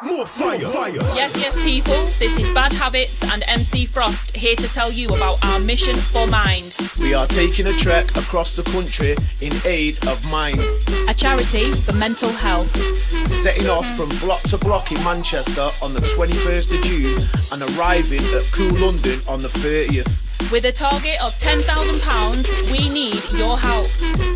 More fire. Yes, people. This is Bad Habits and MC Frost here to tell you about our mission for Mind. We are taking a trek across the country in aid of Mind, a charity for mental health. Setting off from block to block in Manchester on the 21st of June and arriving at Cool London on the 30th. With a target of £10,000, we need your help.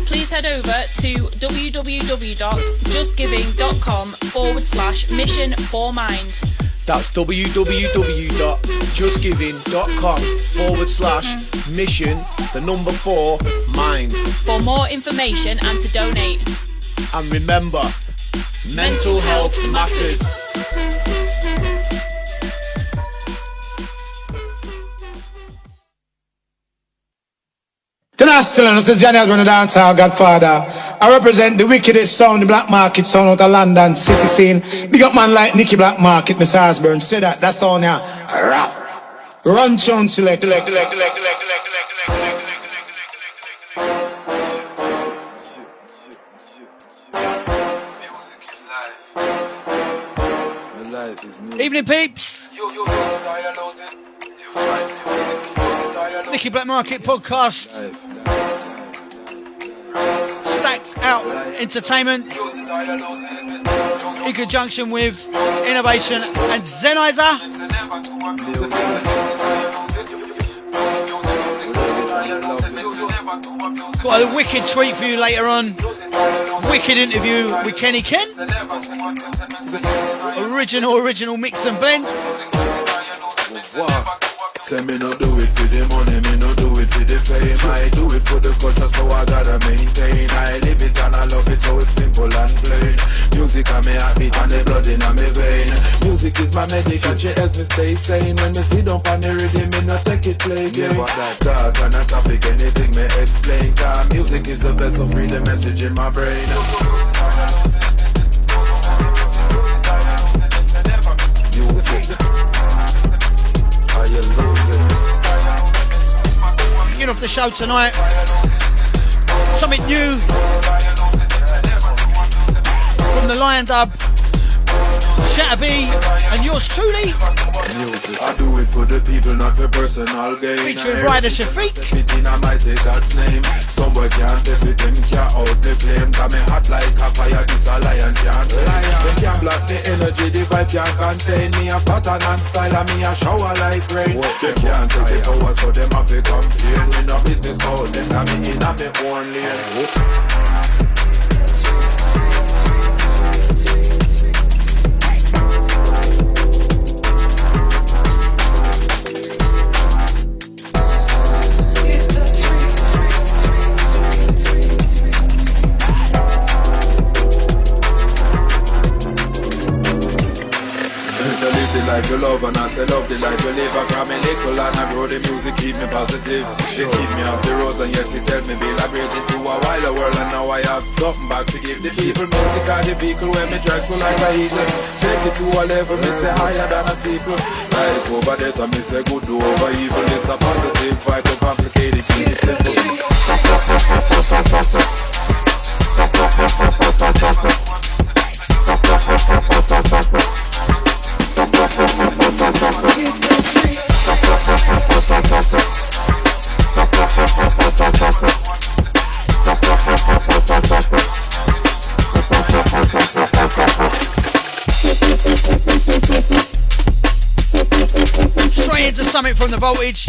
Please head over to www.justgiving.com/mission for mind. That's www.justgiving.com/mission4mind. For more information and to donate. And remember, mental health matters. Tonight, this is Johnny Osborne, the dancehall godfather. I represent the wickedest sound, the black market sound out of London city scene. Big up man like Nicky Blackmarket, Miss Osborne. Say that sound here. Rough. Run tune select. Music is life is music. Evening, peeps. Nicky Blackmarket podcast. Stacked out entertainment in conjunction with innovation and Zenizer. Got a wicked treat for you later on. Wicked interview with Kenny Ken. Original mix and blend. Say me no do it for the money, me no do it for the fame. I do it for the culture, so I gotta maintain. I live it and I love it, so it's simple and plain. Music and me heartbeat and the blood in me vein. Music is my medication, she helps me stay sane. When me sit down on the rhythm, me no take it play game. Never that talk on a topic, anything me explain. Cause music is the best, so free the message in my brain. Beginning off the show tonight, something new from the Lion Dub, Shatterbee, and yours truly. Music. I do it for the people, not for personal gain. Featuring Ryder Shafiq. I might take God's name. Somebody can't test with him, can't out the flame. Got me hot like a fire, this a lion can't tame. They can't block the energy, the vibe can't contain me. A pattern and style, and me a shower like rain. They can't take the power, so them have to complain. We no business call them, got me in a me own lane. Life you love and I say love the life you live. I from me little and I grow the music keep me positive. They keep me off the roads and yes it help me build a bridge into a wilder world. And now I have something back to give the people. Music are the vehicle when me drag so like a eagle. Take it to a level, me say higher than a steeple. Life over death and me say good over evil. It's a positive vibe to complicate it, keep it simple. Straight into something from the Voltage.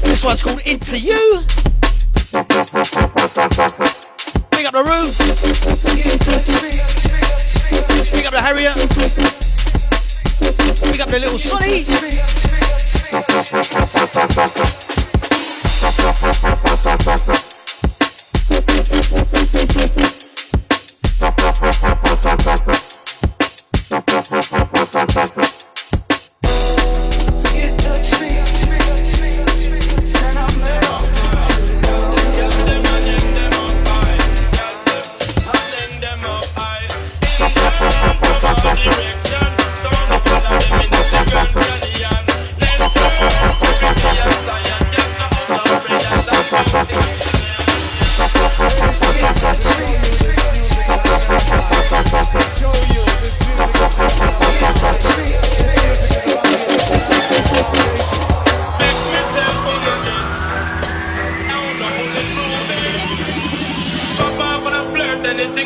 This one's called Into You. Big up the Roo. Big up the Harriet. Big up the little Sonny.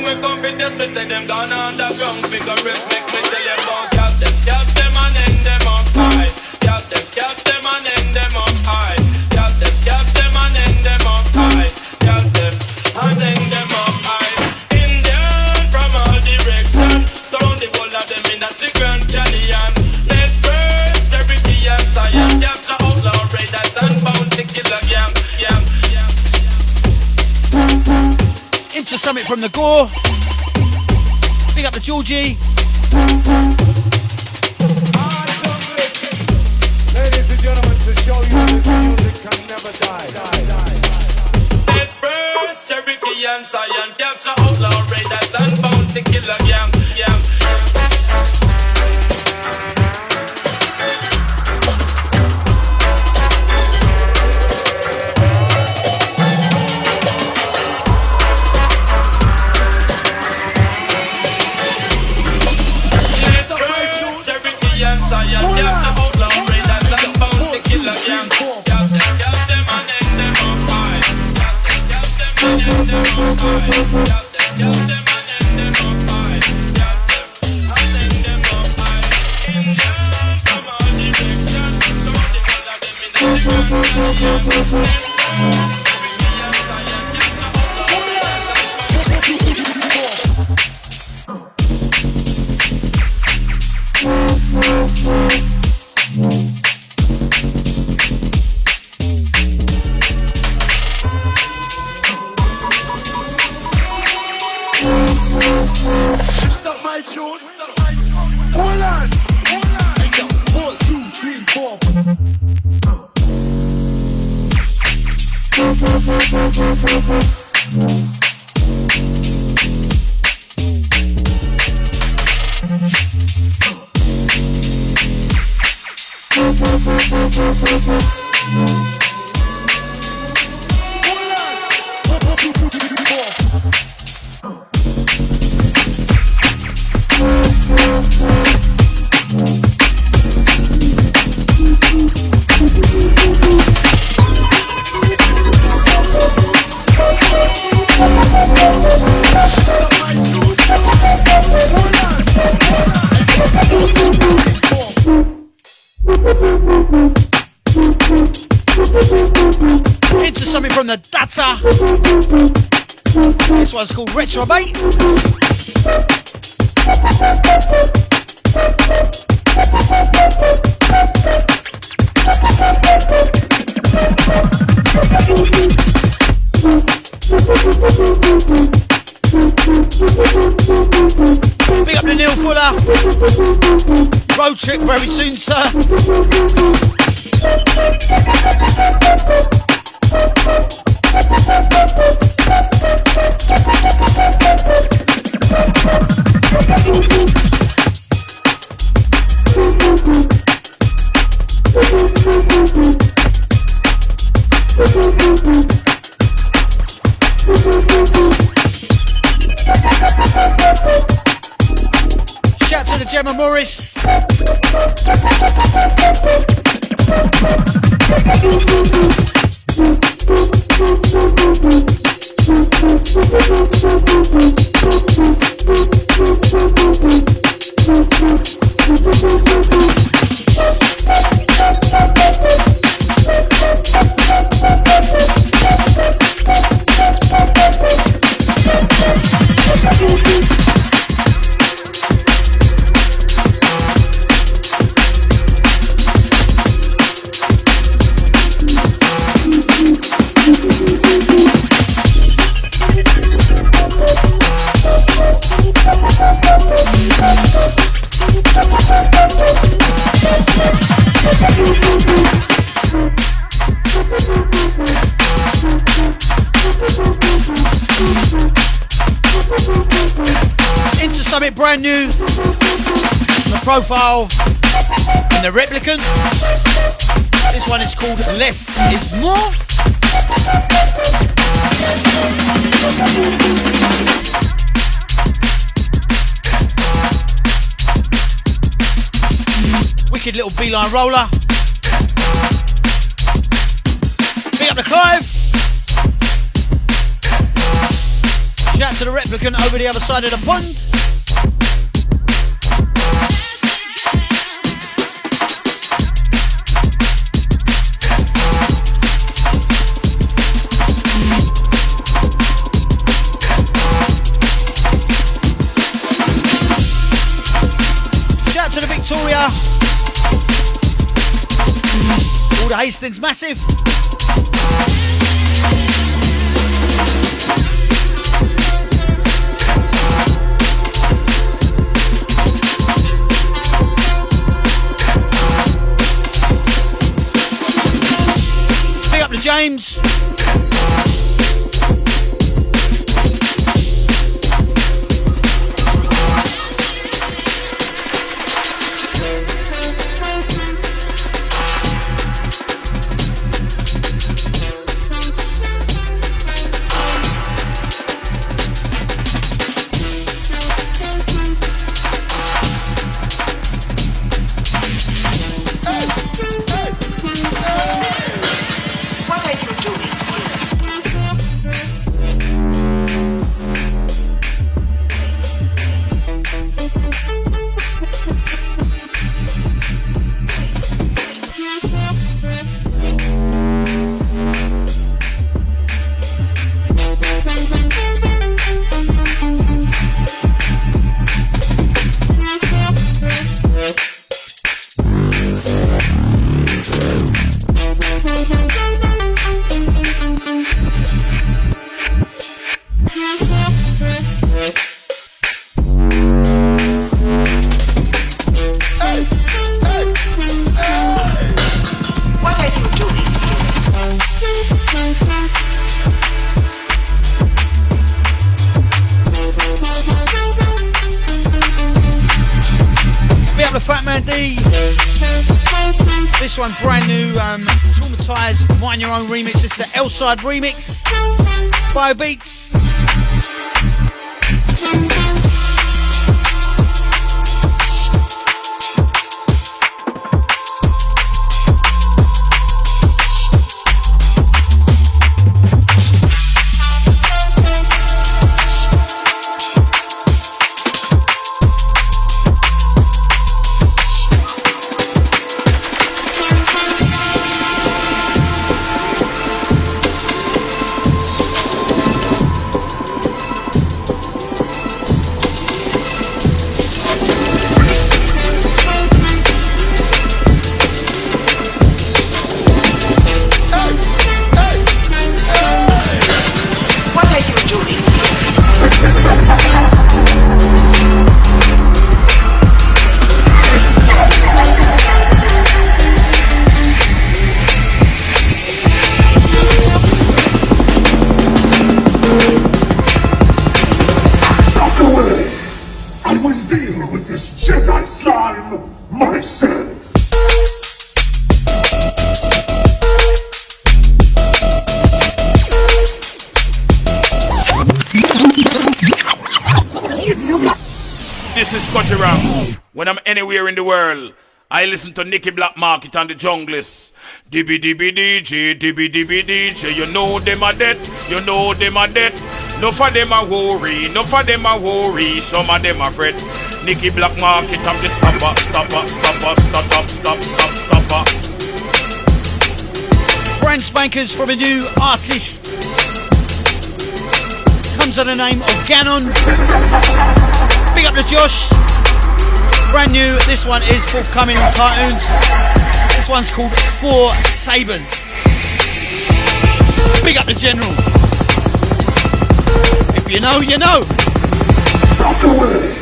we come with this, me say them gone underground. Big up respect, me tell you about scalp them and hang them up high. Scalp them and hang them up high. Scalp them and hang them up high. Scalp them and hang them up high. Indian from all directions, surround the whole of them in a Grand Canyon. Let's burst Cherokee and Cyan. Capture outlaw raiders and bounty killer gang. Into Summit from the Gore. Big up to Georgie. Ladies and gentlemen, to show you this music can never die. Let's burst Cherokee and Cyan. Capture outlaw raiders and bounty killer gang. Into something from the Data. This one's called Retro, mate. Big up to Neil Fuller. Road trip very soon, sir. Shout to the Gemma Morris. Into something brand new. The Profile and the Replicant. This one is called Less is More. Wicked little beeline roller. Big up the Clive. Shout out to the replicant over the other side of the pond. Shout out to the Victoria. All the Hastings massive. James. This one brand new, Traumatized, Mind Your Own remix. It's the L-Side remix, Bio Beats. When I'm anywhere in the world, I listen to Nicky Blackmarket and the Junglist. DB DJ, you know them a dead, you know them a dead. No for them a worry, no for them a worry, some of them a fret. Nicky Blackmarket, I'm the stopper. Brand spankers from a new artist. Comes under the name of Gannon. Big up to Josh. Brand new, this one is forthcoming on cartoons. This one's called Four Sabres. Big up the General. If you know, you know. Out the way!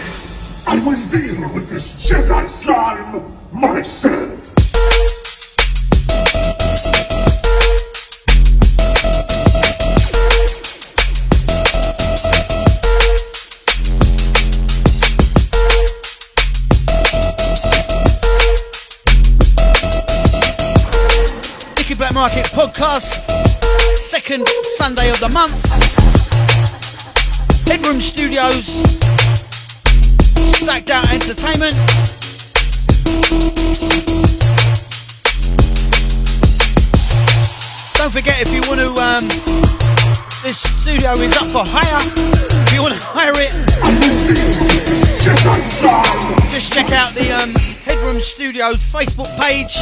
I will deal with this Jedi slime myself. Blackmarket podcast, second Sunday of the month. Headroom Studios, Stacked Out Entertainment. Don't forget, if you want to This studio is up for hire. If you want to hire it, just check out the Headroom Studios Facebook page.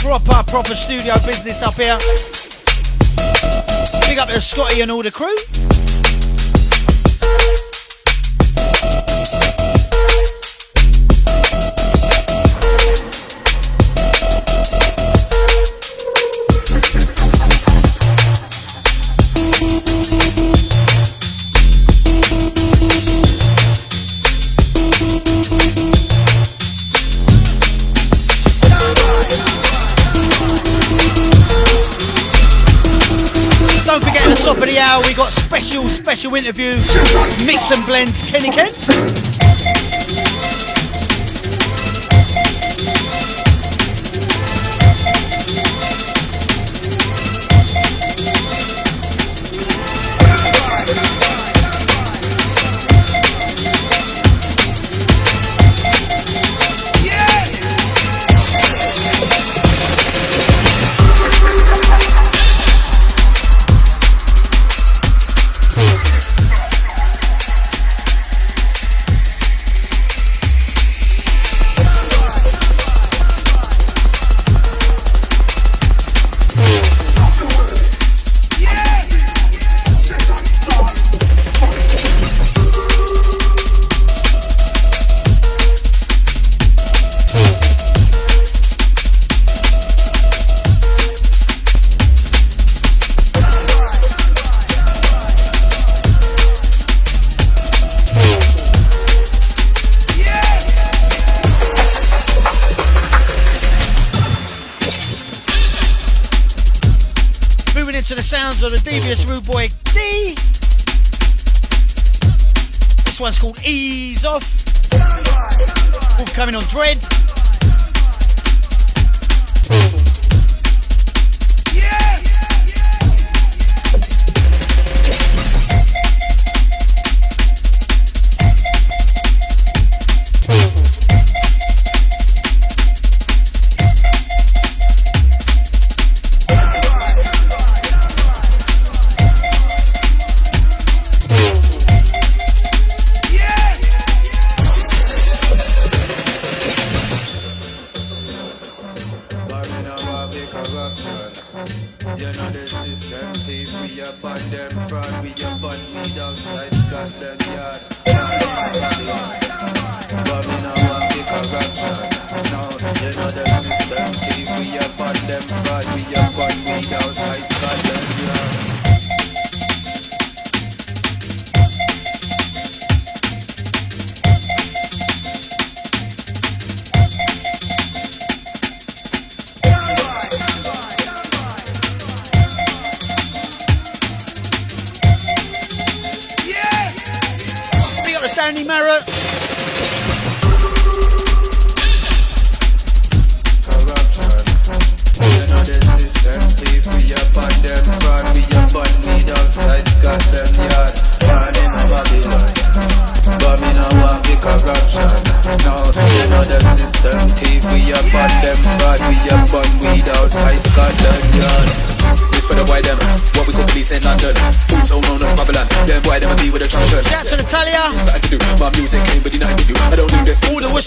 Proper studio business up here. Big up to Scotty and all the crew. Don't forget at the top of the hour we got special interview, Mix and Blends Kenny Kent. To the sounds of the devious rude boy D. This one's called Ease Off. All coming on Dread.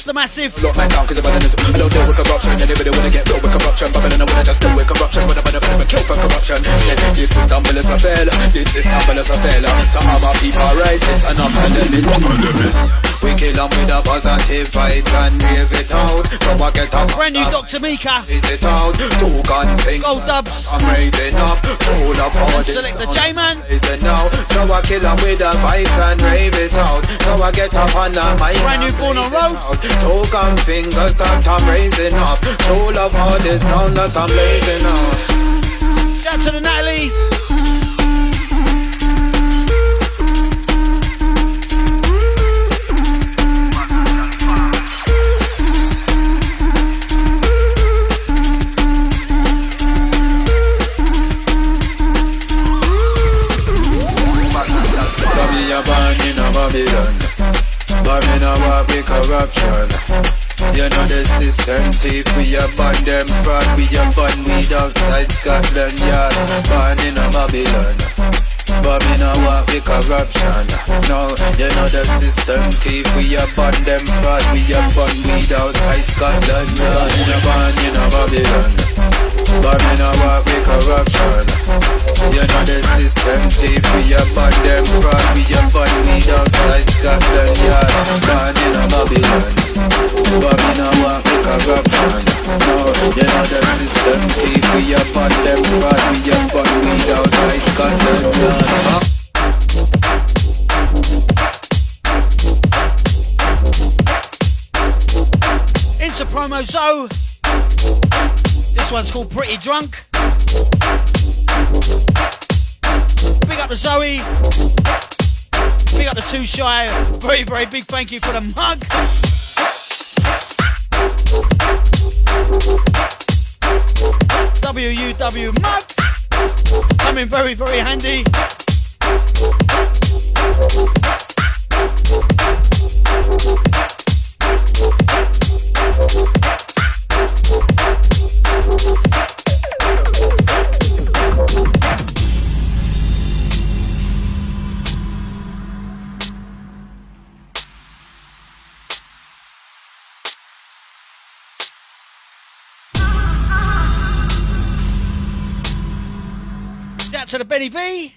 Massive. Lock my down cause I don't deal with corruption. Anybody wanna get real with corruption. Babylon I wanna just deal with corruption. But I'm gonna kill for corruption. This is dumb as a fella. This is dumb as a fella. Some of our people are racist and I'm pandemic. We kill them with a positive fight and rave it out. So I get up. Brand new Dr. Mika. Raise it out. Two gun things. Gold dubs. I'm raising up. Full of all this. Select the J-Man. Raising now. So I kill them with a fight and rave it out. So I get up on the mic. Brand new Born on Road. Two gun fingers that I'm raising up. Full of all this sound that I'm blazing out. Shout to the Natalie. Born in no walk with corruption. You know the system thief, we a ban them fraud. We a ban weed outside Scotland Yard, born in a Babylon. But me no walk with corruption. No, you know the system thief, we a ban them fraud. We a ban weed outside Scotland Yard, born in a Babylon. But me no walk with corruption. You know the system thief, we a ban them fraud. We a ban weed outside Scotland Yard, born in a Babylon. But me no walk with corruption. No, you know the system thief, we a ban them fraud. We a ban weed outside Scotland Yard. Into promo Zoe. This one's called Pretty Drunk. Big up to Zoe. Big up to Too Shy. Very, very big thank you for the mug. WUW mug. Coming very, very handy. To the Benny V.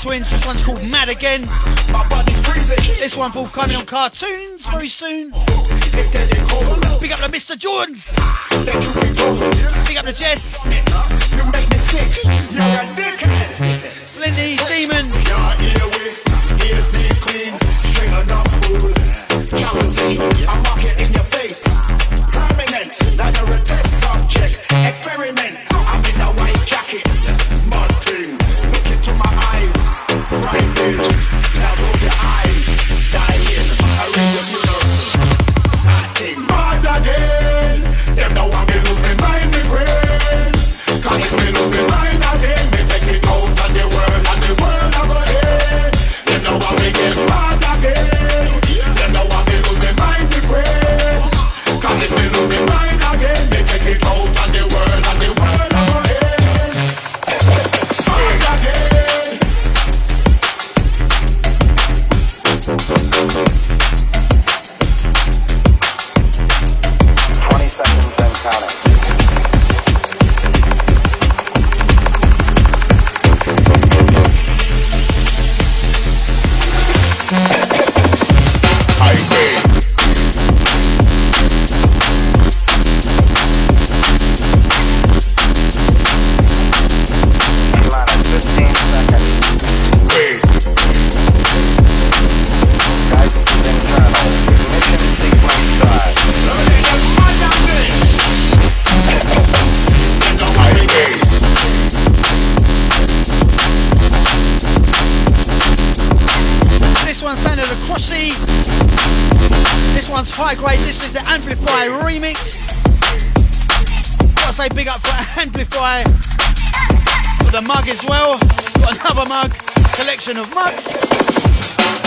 Twins, this one's called Mad Again. This one will come on cartoons very soon. Big up to Mr. Jones. Big up to Jess. Lindy, Demon. I'm marking in your face. Permanent, now you're a test subject. Experiment, I'm in a white jacket. Mud thing, look into my eyes. Frightened, now close your eyes. Dying, I read the mirror. Satin, mad again. Them know I'm in lose my mind, my friend. Cause if me lose my mind again, me take it out on the world I'm ahead. Them know I'm get mad again. Them know I'm in lose my mind, my friend. Cause if me lose my mind again, me take it out on the world I'm ahead. Mad again. 20 seconds and counting. This one's high grade, this is the Amplify remix. Gotta say big up for Amplify for the mug as well. Got another mug, collection of mugs.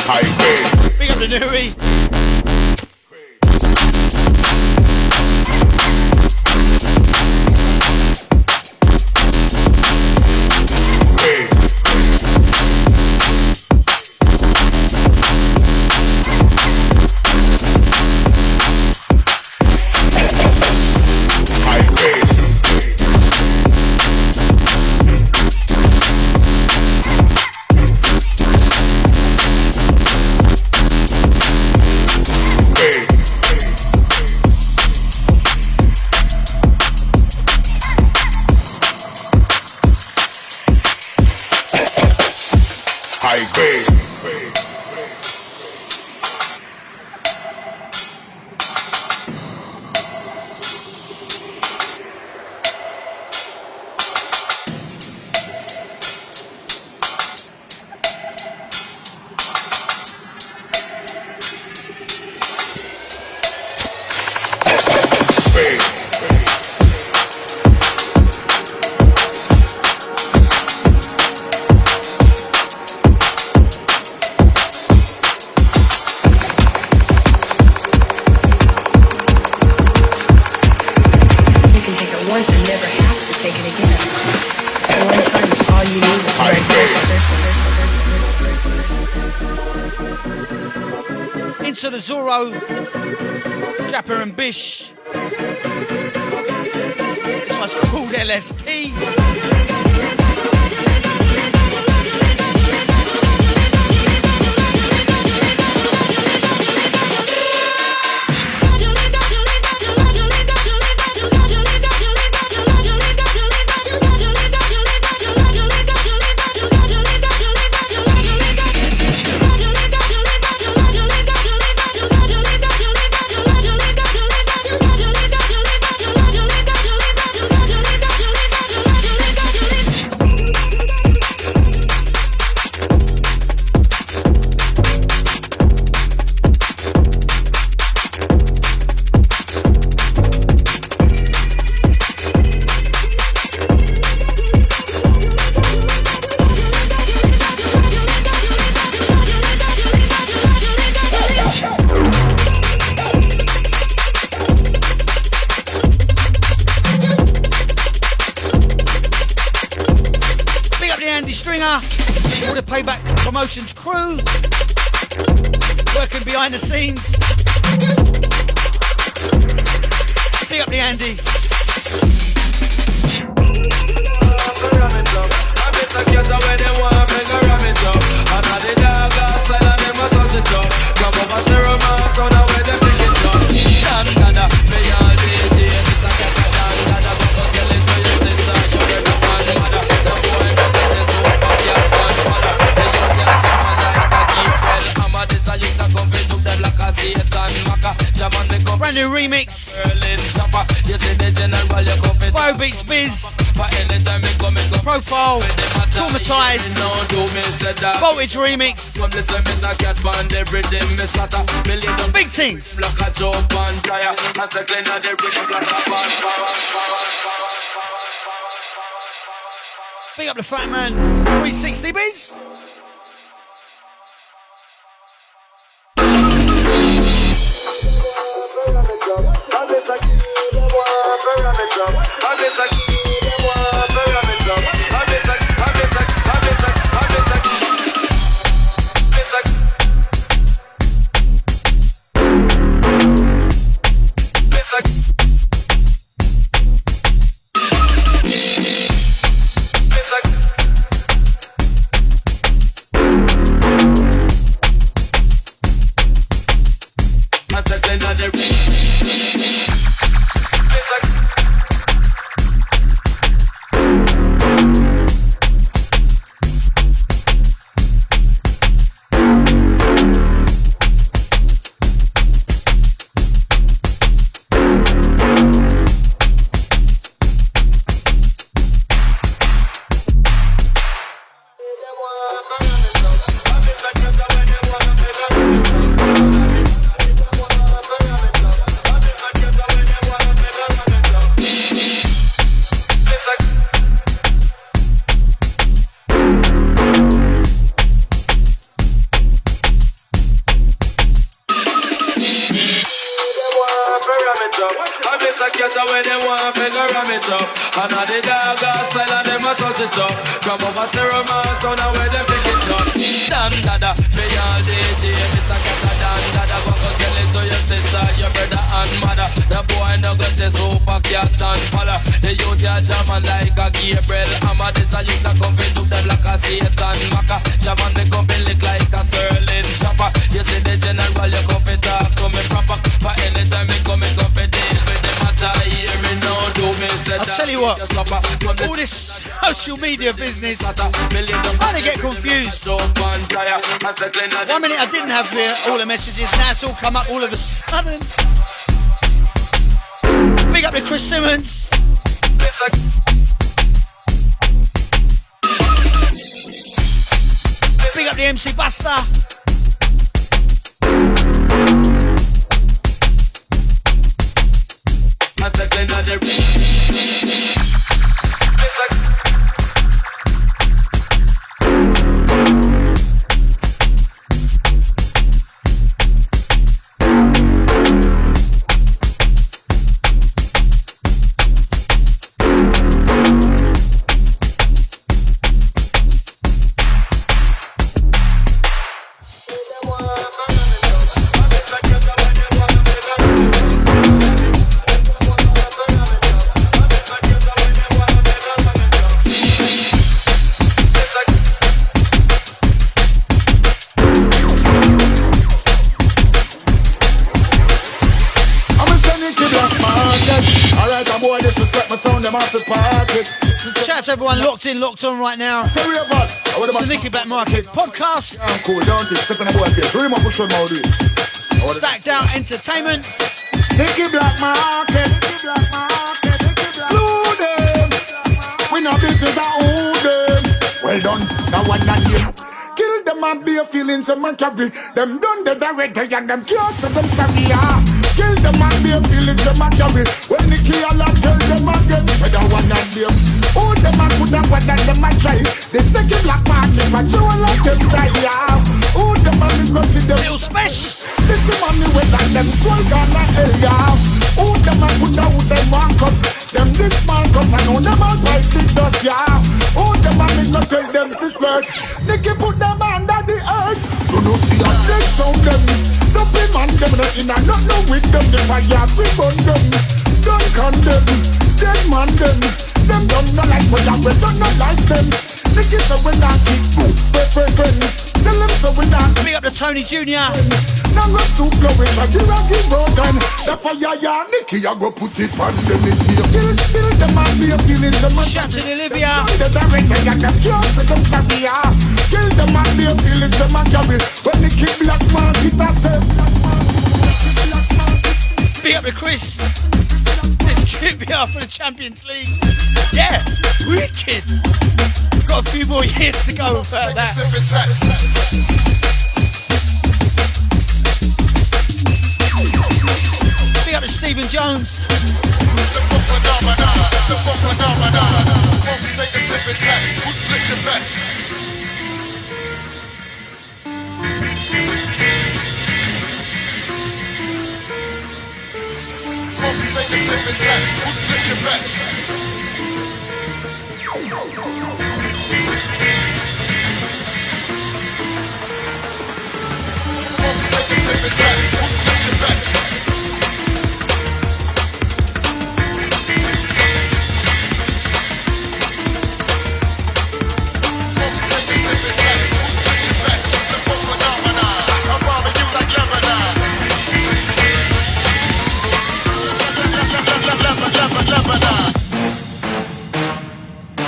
Highway. Big up the Nuri. Into the Zorro, Japper and Bish. This one's called LSD. All the Payback Promotions crew working behind the scenes. Big up the Andy. Brand new remix. Bio Beats Biz. Profile. Traumatized. Voltage remix. Big things. Big up the Fat Man. 360 Biz. better when they want figure ram it up. And all the gaga style and them a touch it up. Come over stereo man, so now where them pick it up. Dan dada, for y'all DJ, Miss a get a dan dada. Go tell it to your sister, your brother and mother. The boy no got the super cat and follow. The youth ya jamming like a Gabriel. Amma this a youth a come to them like a Satan Maka. Jamming the company lick like a Sterling chopper. You see the general, you come to talk to me proper. For anytime me come to deal with the matter. Hear me now, do me say that. I'll tell you what, all this social media business, I to get confused. 1 minute I didn't have all the messages, now it's all come up all of a sudden. Big up to Chris Simmons. Big up the MC Buster. Shout out to everyone locked in, locked on right now. It's the Nicky Blackmarket podcast. Stacked out entertainment. Nicky Blackmarket. Slew them. We know this is a who them. Well done, that one and him. Kill them and be a feelings and man carry. Them done the director and them can't say them sorry. Kill them and be a feelings and man carry. When Nicky Allah tell them again. Well that one and him. Oh them and put them what that them and try. This Nicky Blackmarket but you will let them die. Oh them and me consider little special. This is money with that them swell down the area. Oh them and put out them Marcus. Them this Marcus I know them all fight big dust yeah. Oh them and me go tell them this bird. Nicky put them under the earth. You know see a dead sound them. Don't be man them nothing and not no with them. The fire we burn them. Don't condemn. Dead man them. Them don't know like what we don't know like them. Nicky so we not keep friend. Tell them so we not. Big up to Tony Jr. Now go to glowing but you are keep broken. The fire ya Nicky I go put it on them. Kill them and be a feeling them. Shout to Olivia. The director ya them can't say them sorry ya. Kill them and be a feeling them and carry. When Nicky Blackmarket I say. Big up to Chris. Let's keep it up for the Champions League. Yeah, wicked. Got a few more years to go without that. Big up to Stephen Jones.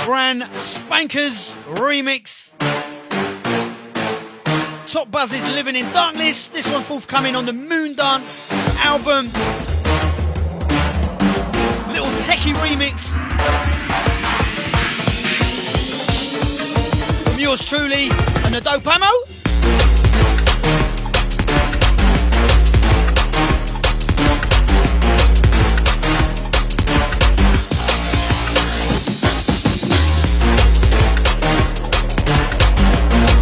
Brand Spankers remix. Top Buzz's Living in Darkness. This one forthcoming on the Moon Dance album. Little techie remix. From yours truly and the Dope Ammo.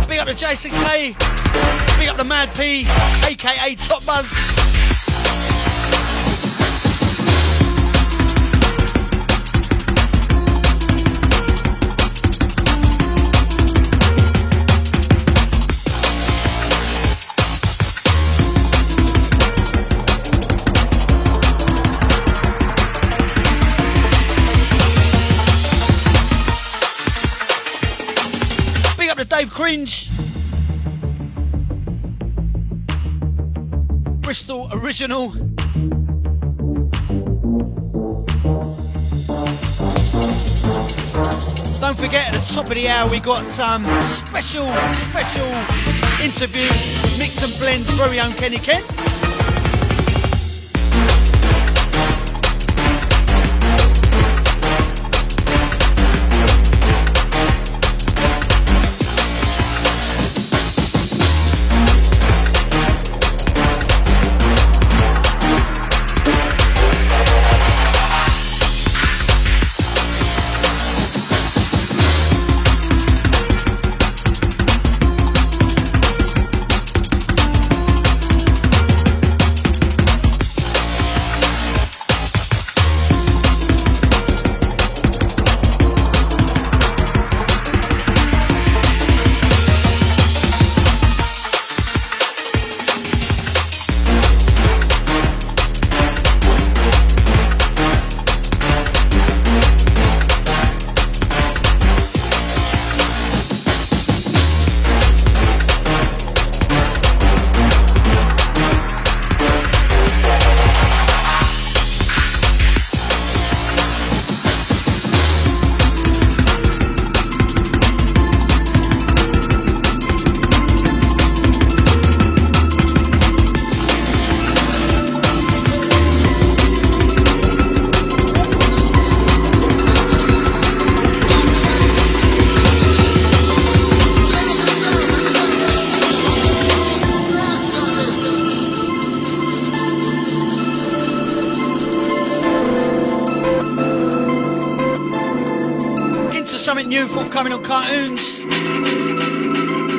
Big up to Jason K. Big up to Mad P, aka Top Buzz. Change. Bristol original. Don't forget, at the top of the hour, we got some special interview, Mix and Blend's very own Kenny Kent. New forthcoming on Cartoons.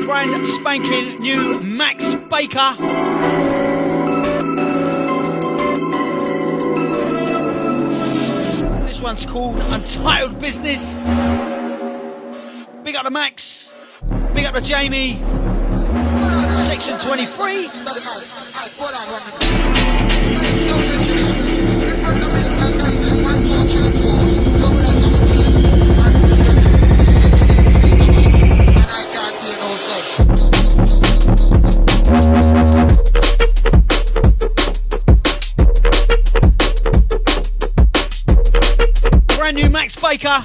Brand spanking new Max Baker. This one's called Untitled Business. Big up to Max. Big up to Jamie. Section 23. Brand new Max Baker.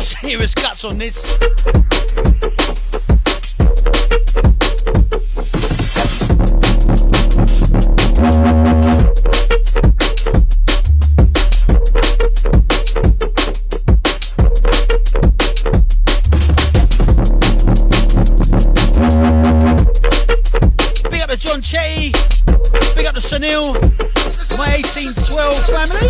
Serious guts on this. Big up to John Chetty. Big up to Sunil. My 1812 family.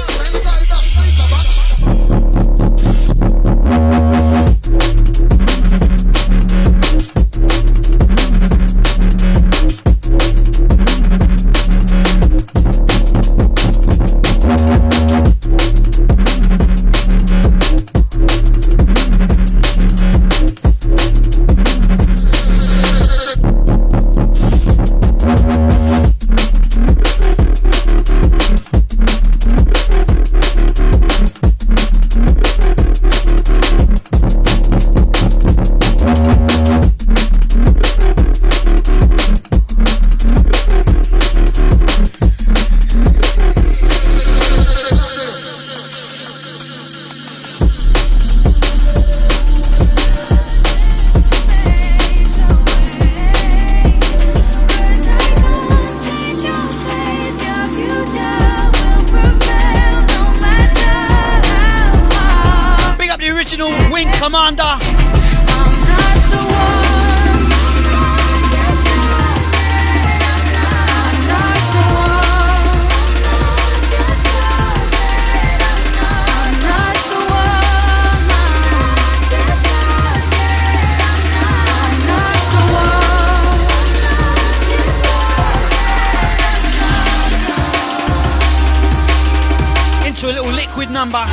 Number.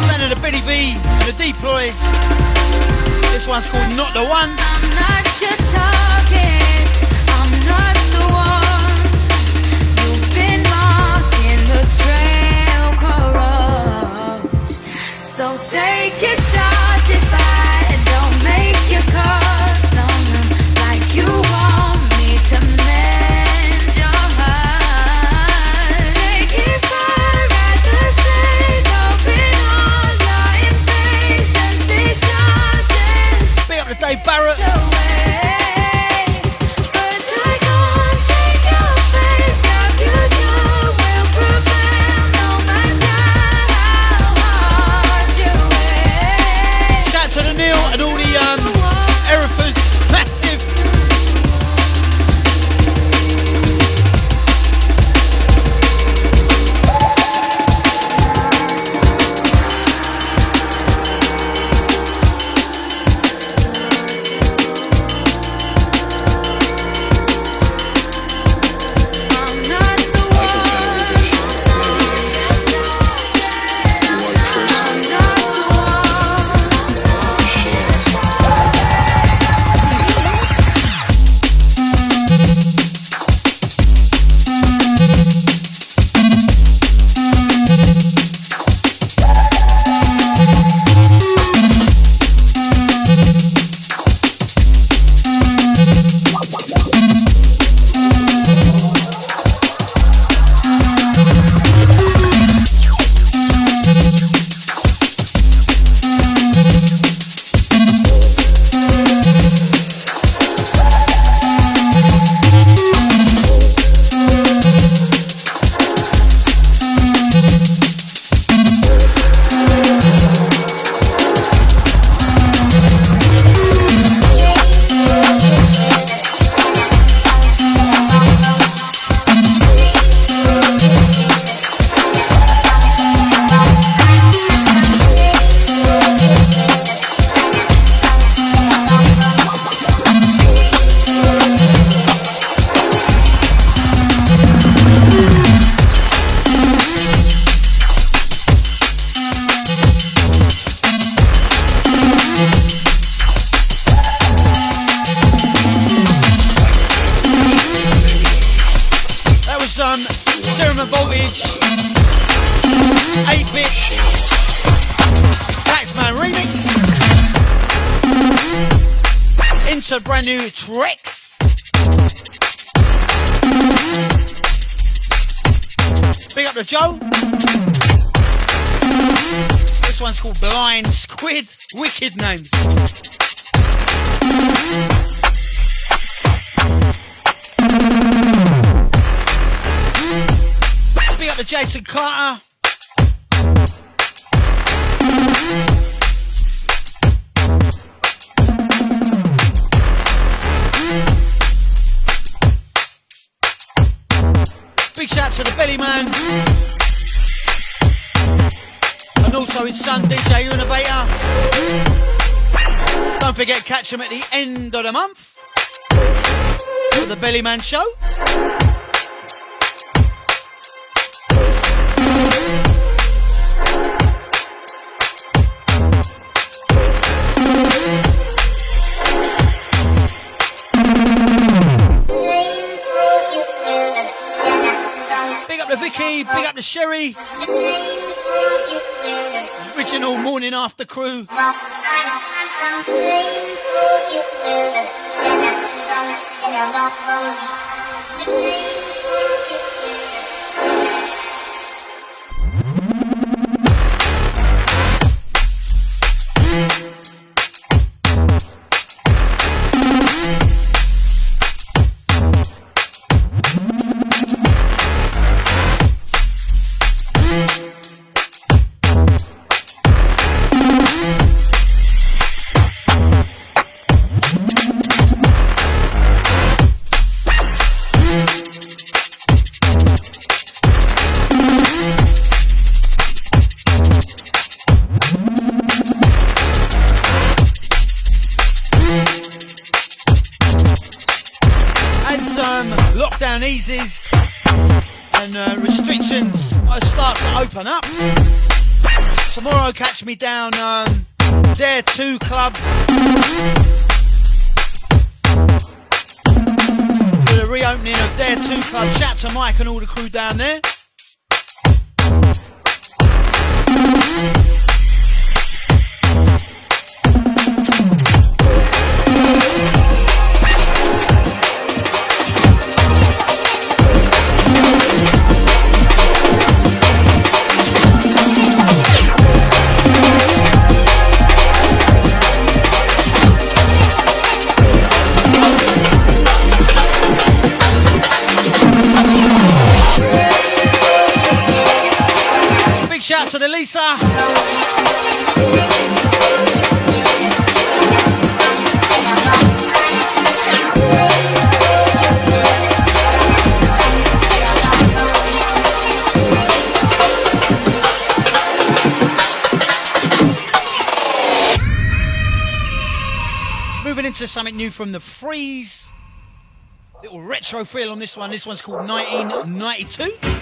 Senator Billy B and the Deploy. This one's called Not the One. I'm not your target. I'm not the one. You've been marking the trail corrupt. So take a shot if I don't make you cut. No, no, like you want me to mend your heart. Take it far at the sake, hoping all your impatience discharges. Big up to Dave Barrett. And all the Hereford, massive. Brand new tricks. Big up to Joe. This one's called Blind Squid. Wicked names. Big up to Jason Carter. Big shout to the Belly Man. And also his son, DJ Innovator. Don't forget, catch him at the end of the month for the Belly Man show. Big up to Sherry. Original morning after crew. Eases and restrictions start to open up. Tomorrow catch me down Dare 2 Club for the reopening of Dare 2 Club. Shout to Mike and all the crew down there. Shout to the Lisa. Moving into something new from the Freeze. Little retro feel on this one. This one's called 1992.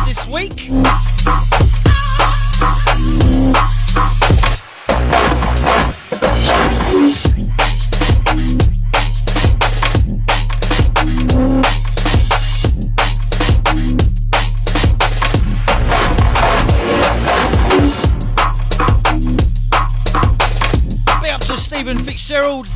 This week. Be up to Stephen Fitzgerald.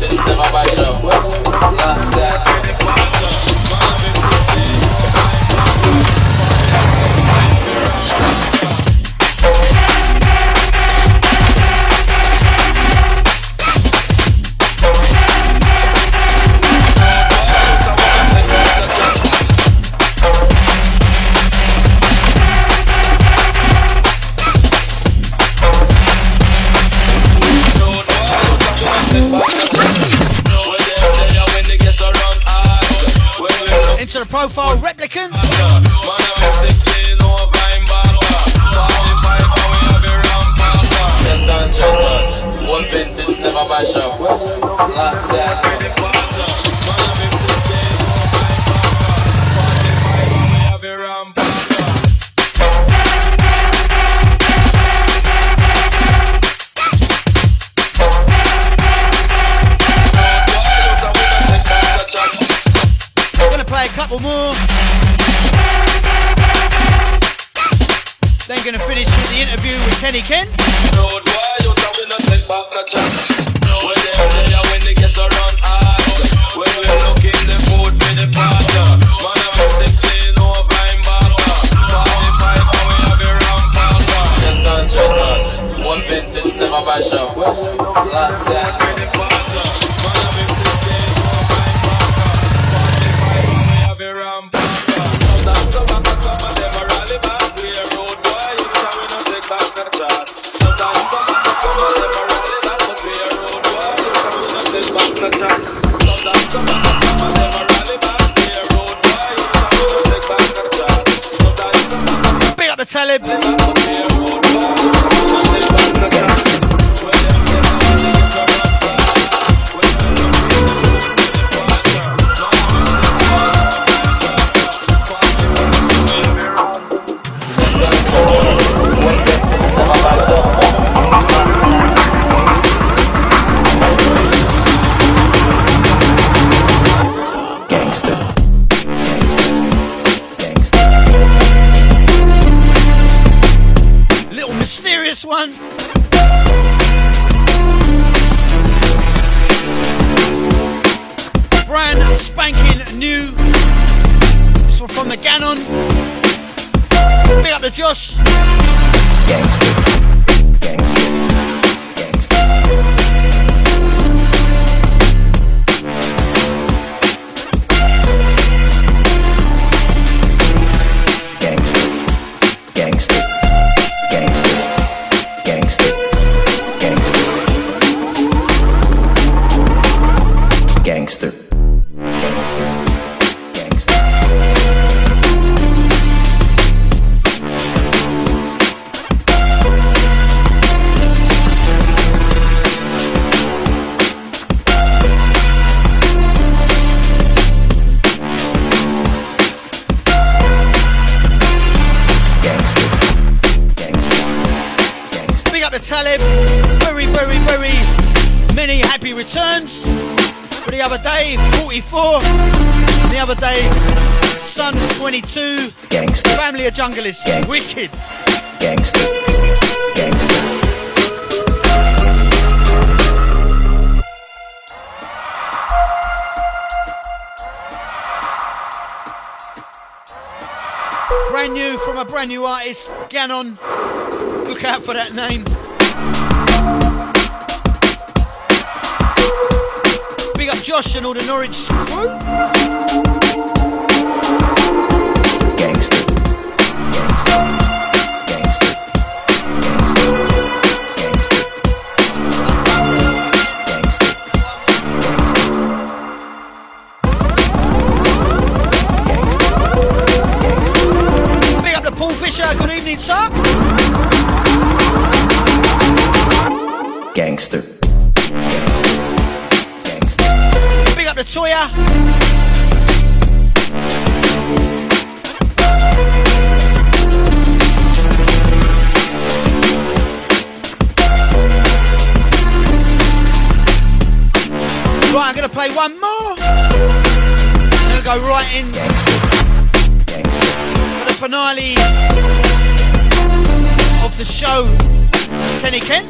vintage, never bash up. Last into the profile replicant. One vintage, never bash up. Last Play a couple more. Then gonna finish with the interview with Kenny Ken. One vintage, never bash up. Last Big up the Talib. One. Brand spanking new. This one from the Gannon. Big up to Josh. Talib, very many happy returns. For the other day, 44. The other day, Sons 22. Gangster. Family of Junglists. Gangster. Wicked. Gangster. Gangster. Brand new from a brand new artist, Gannon. Look out for that name. Big up Josh and all the Norwich crew. Gangster. Big up to Paul Fisher. Good evening, sir. Gangster. Big up to Toya. Right, I'm going to play one more. I'm going to go right in for the finale of the show, Kenny Ken.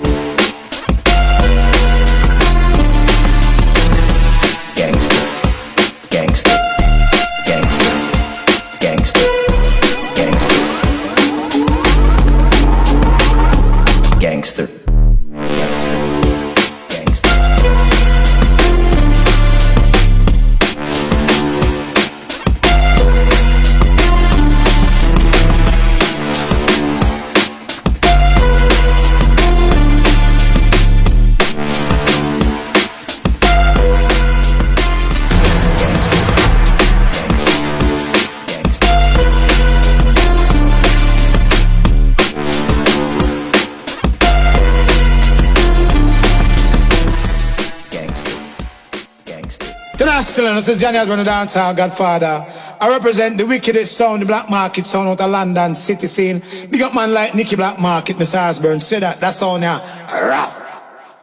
still, and this is Johnny Osborne, the dancehall godfather. I represent the wickedest sound, the black market sound out of London city scene. Big up man like Nicky Blackmarket, Miss Osborne. Say that sound now. Rough.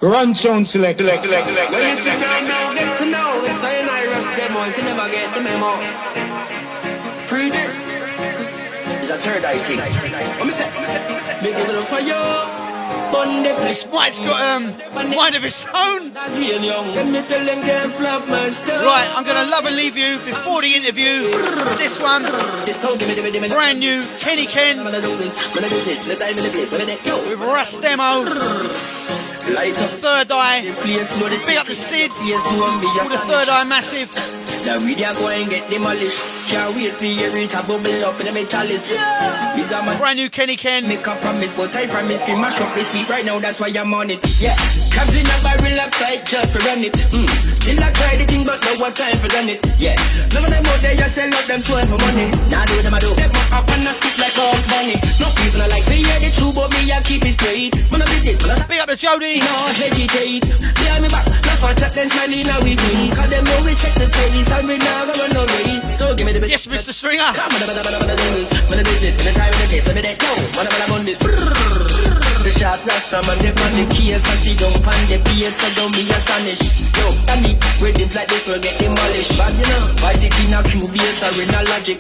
Run tune select. When you sit down now, get to know. It's a Irish demo if you never get the memo. Free this. It's a third eye thing. What me say? Me give it up for you. This Mike's got mind of his own. Right, I'm gonna love and leave you before the interview. This one, brand new Kenny Ken with Russ Demo. Third Eye. Big up the Sid. All the Third Eye massive. Now we are going get demolished. Can't wait for you reach a bubble up in the chalice. Brand new Kenny Ken. Make a promise, but I promise we mash up this beat right now. That's why I'm on it. Yeah, comes in a barrel of fight just for run it. Still I try the thing, but no one time for done it. Yeah, none of them out there just sell out them swell for money. Now do them I do. Them up and I stick like all money. No people are like me, yeah, the truth, but me I keep it straight. Man, I beat this. Big up the Jody. No hesitate. Behind me back, laugh and chat, then smiling now we face. Cause them know we set the pace. And we now gonna run no race. So give me the bit. Yes, Mr. Stringer. Come on, man, the business, man, the time and the case. Let me let go. Man, I'm on this. The sharp rasta man, they on the case. I see don't pan the PS, so don't be astonished. Yo, I need rhythms like this will get demolished. But you know, why sit in a true base or in a logic?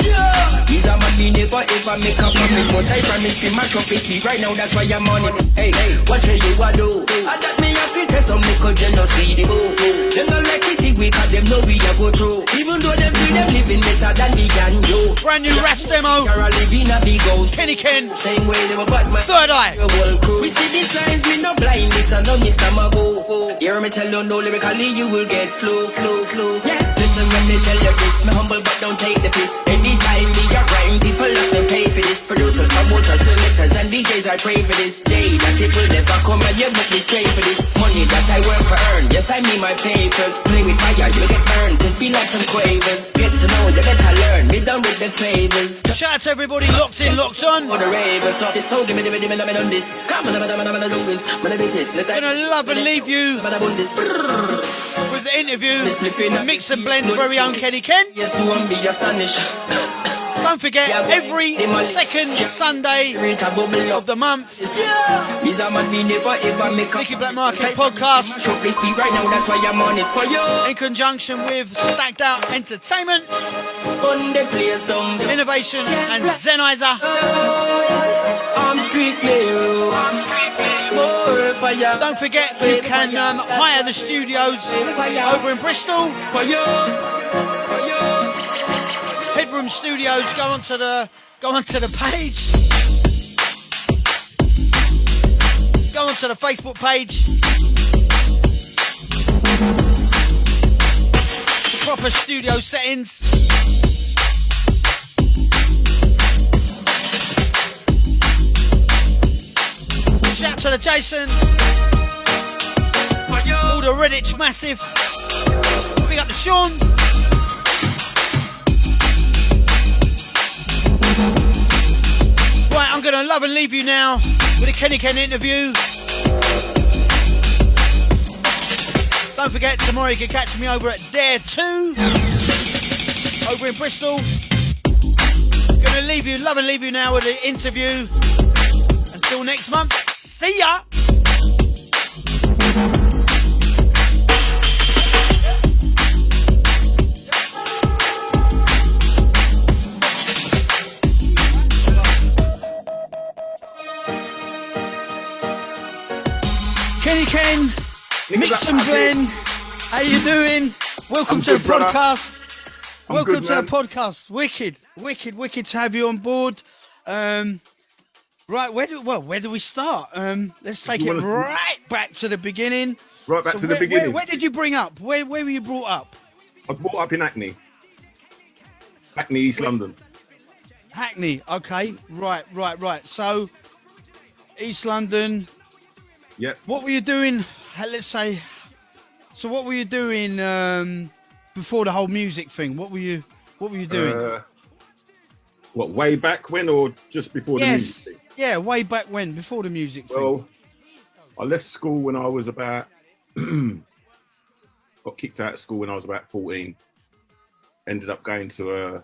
These are my me never ever make a promise. But I promise you my trophy speed right now, that's why I'm on it. Hey, what you a do? I got me a filter some little genocide. Them not like we see we cause them know we a go through. Even though them feel them living better than we can, yo. Brand new Ras Demo. Kenny Ken. Same way they were bad man. Third Eye. We see the signs, we no blind, this and no Mr. Mago. Hear me tell you, no lyrically you will get slow. Yeah, listen when me tell you this, me humble but don't take the piss. Anytime me a rhyme, people have to pay for this. Producers, promoters, selectors and DJs, I pray for this day that it will never come and you make me stay for this money that I work for earn. Yes, I mean my papers, play with fire, you get burned. Just be like some quavers, get to know, you better learn. Be done with the favors. Shout out to everybody locked in, locked on. For the ravers, so this whole give me the rhythm and I'm on this. Come on, Gonna love and leave you with the interview, the Mix and Blend's very own Kenny Ken. Don't forget, every second Sunday of the month, Nicky Blackmarket podcast in conjunction with Stacked Out Entertainment, Innovation and Zenizer. Don't forget, you can hire the studios over in Bristol. Headroom Studios. Go onto the page. Go onto the Facebook page. The proper studio settings. Shout out to the Jason. All the Redditch massive. Big up to Sean. Right, I'm gonna love and leave you now with a Kenny Ken interview. Don't forget, tomorrow you can catch me over at Dare 2 over in Bristol. Gonna leave you, love and leave you now with the interview. Until next month, see ya! Kenny Ken, Mix and Blend, how you doing? Welcome to the podcast. Welcome to the podcast. Wicked to have you on board. Right, where do we start? Let's take it right back to the beginning. Right back to the beginning. Where did you bring up? Where were you brought up? I was brought up in Hackney, East London. Hackney, okay, right. So, East London. Yep. What were you doing? Let's say. So, what were you doing before the whole music thing? What were you doing? What, way back when, or just before the music thing? Yeah, way back when, before the music thing. Well, I left school when I was about got kicked out of school when I was about 14. Ended up going to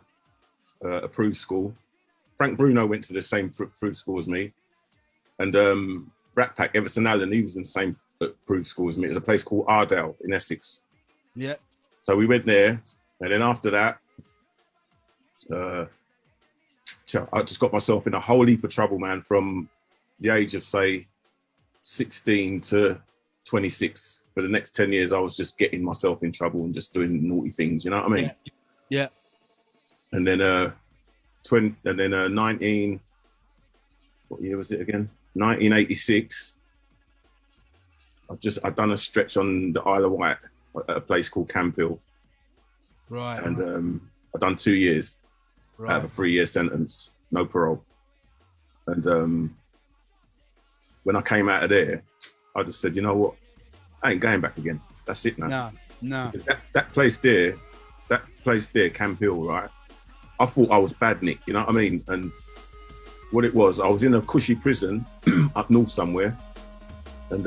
a proof school. Frank Bruno went to the same proof school as me. And Rat Pack, Everson Allen, he was in the same proof school as me. It was a place called Ardale in Essex. Yeah. So we went there. And then after that, I just got myself in a whole heap of trouble, man, from the age of, say, 16 to 26. For the next 10 years, I was just getting myself in trouble and just doing naughty things, you know what I mean? Yeah. And then 19, what year was it again? 1986. I'd done a stretch on the Isle of Wight at a place called Camp Hill. Right. And I'd done 2 years out of a 3-year sentence, no parole. And when I came out of there, I just said, you know what? I ain't going back again. That's it now. No. That place there, Camp Hill, right? I thought I was bad, Nick, you know what I mean? And what it was, I was in a cushy prison up north somewhere. And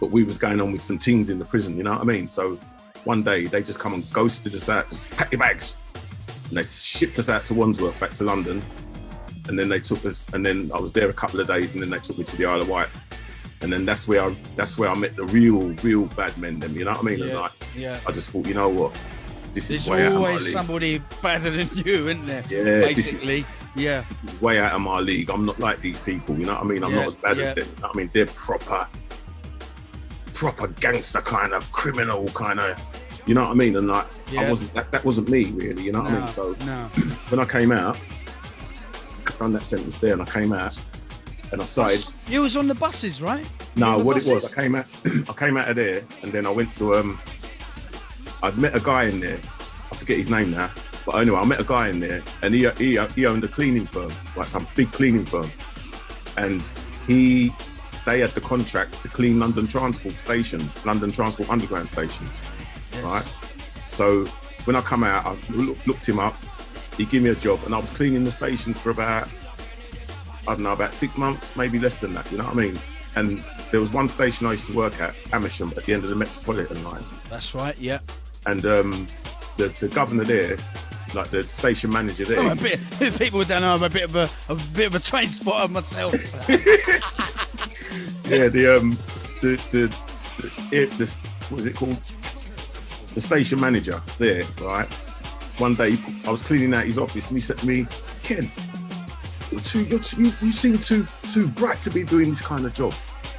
but we was going on with some things in the prison, you know what I mean? So one day they just come and ghosted us out, just pack your bags. And they shipped us out to Wandsworth, back to London. And then they took us, and then I was there a couple of days, and then they took me to the Isle of Wight. And then that's where I met the real bad men, them, you know what I mean? Yeah, and like, yeah. I just thought, you know what? This is There's way out of my always league. somebody better than you, isn't there? Yeah, basically. this is way out of my league. I'm not like these people, you know what I mean? I'm not as bad as them. You know what I mean? They're proper gangster kind of criminal kind of, you know what I mean? And like, I wasn't that wasn't me really, you know what I mean? So when I came out, I done that sentence there, and I came out and I started. You was on the buses, right? No, what it was, I came out of there, and then I went to I'd met a guy in there. I forget his name now, but anyway, I met a guy in there, and he owned a cleaning firm, like some big cleaning firm, and they had the contract to clean London Transport stations, London Transport Underground stations, right? So when I come out, I looked him up. He gave me a job, and I was cleaning the stations for about 6 months, maybe less than that, you know what I mean? And there was one station I used to work at, Amersham, at the end of the Metropolitan line. That's right, yeah. And the governor there, like the station manager there. People don't know I'm a bit of a train spotter myself. Yeah, what is it called? The station manager there, right? One day I was cleaning out his office, and he said to me, "Ken, you seem too bright to be doing this kind of job.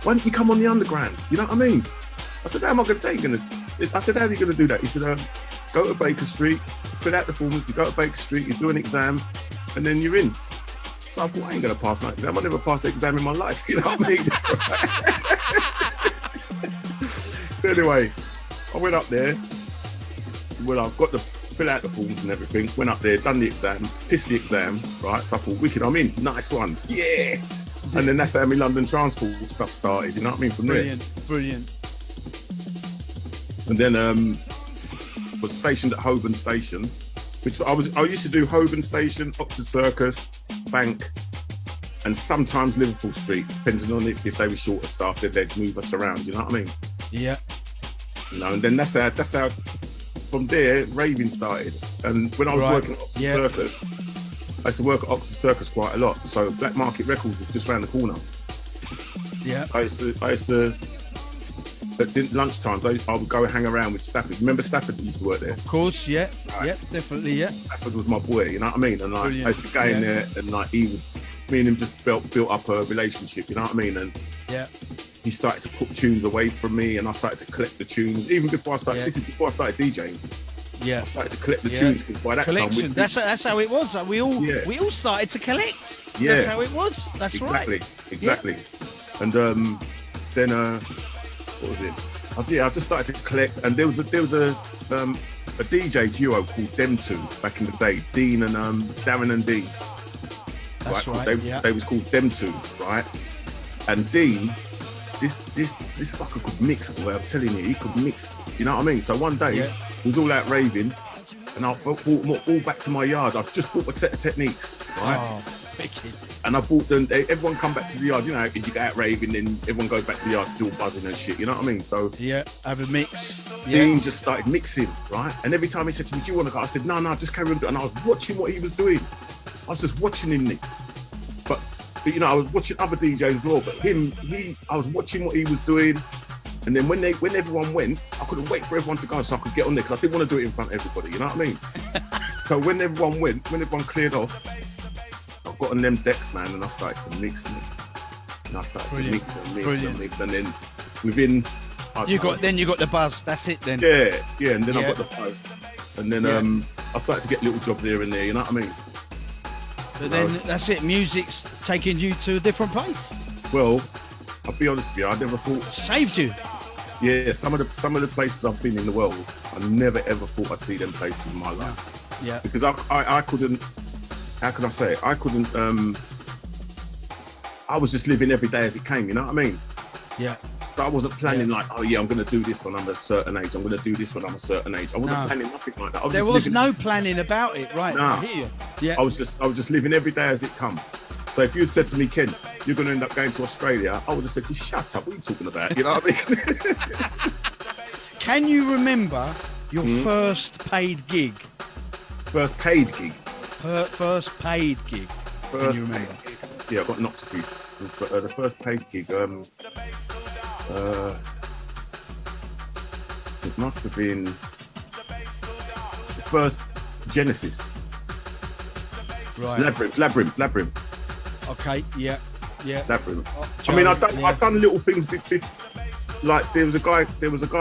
Why don't you come on the underground? You know what I mean?" I said, "How am I going to take this?" I said, "How are you going to do that?" He said, "Go to Baker Street, fill out the forms, you go to Baker Street, you do an exam, and then you're in." So I thought, I ain't going to pass that exam. I never passed the exam in my life, you know what I mean? So anyway, I went up there. Well, I've got to fill out the forms and everything. Went up there, done the exam, pissed the exam, right? So I thought, wicked, I'm in. Nice one. Yeah. And then that's how my London Transport stuff started, you know what I mean? From there. Brilliant. And then was stationed at Holborn Station, which I used to do Holborn Station, Oxford Circus, Bank, and sometimes Liverpool Street, depending on if they were short of staff, they'd move us around, you know what I mean? Yeah. You know, and then that's how from there raving started. And when I was working at Oxford Circus, I used to work at Oxford Circus quite a lot. So Blackmarket Records was just around the corner. Yeah. So I used to at lunchtimes, I would go hang around with Stafford. Remember Stafford that used to work there? Of course, yeah. Right. Yeah, definitely, yeah. Stafford was my boy, you know what I mean? And like, I used to go in there, and like me and him just built up a relationship, you know what I mean? And he started to put tunes away from me, and I started to collect the tunes. Even before I started, this is before I started DJing. Yeah. I started to collect the tunes, because by that time... That's how it was. Like, we all started to collect. Yeah. That's how it was. That's right. Exactly. Yeah. And then... what was it? I just started to collect, and there was a DJ duo called Them Two back in the day, Dean and Darren and Dean. That's right. They was called Them Two, right? And Dean, this fucker could mix, boy. I'm telling you, he could mix. You know what I mean? So one day, he was all out raving, and I brought all back to my yard. I've just bought a set of techniques, right? Oh, wicked. And I bought them. Everyone come back to the yard. You know, as you get out raving, then everyone goes back to the yard still buzzing and shit. You know what I mean? So yeah, have a mix. Dean just started mixing, right? And every time he said to me, "Do you want to go?" I said, "No, just carry on." And I was watching what he was doing. I was just watching him, Nick. But you know, I was watching other DJs as well. But I was watching what he was doing. And then when everyone went, I couldn't wait for everyone to go so I could get on there because I didn't want to do it in front of everybody. You know what I mean? So when everyone went, when everyone cleared off, I got on them decks, man, and I started to mix and I started to mix and mix, and then within you got the buzz. That's it then. Yeah, and then I got the buzz, and then I started to get little jobs here and there. You know what I mean? But then that's it. Music's taking you to a different place. Well, I'll be honest with you. I never thought saved you. Yeah, some of the places I've been in the world, I never ever thought I'd see them places in my life. Yeah. Because I couldn't. How can I say it? I couldn't. I was just living every day as it came. You know what I mean? Yeah. But I wasn't planning like, oh yeah, I'm going to do this when I'm a certain age. I'm going to do this when I'm a certain age. I wasn't planning nothing like that. There was no planning about it, right? Nah. I hear you. Yeah. I was just living every day as it come. So if you'd said to me, Ken, you're going to end up going to Australia, I would have said to you, shut up, what are you talking about? You know what I mean? Can you remember your first paid gig? First paid gig? First paid gig. Can you remember? Yeah, I got knocked a few. But the first paid gig, it must have been the first Genesis. Right. Labyrinth. Okay, yeah. Labyrinth. Joe, I mean, I've done little things. Like there was a guy,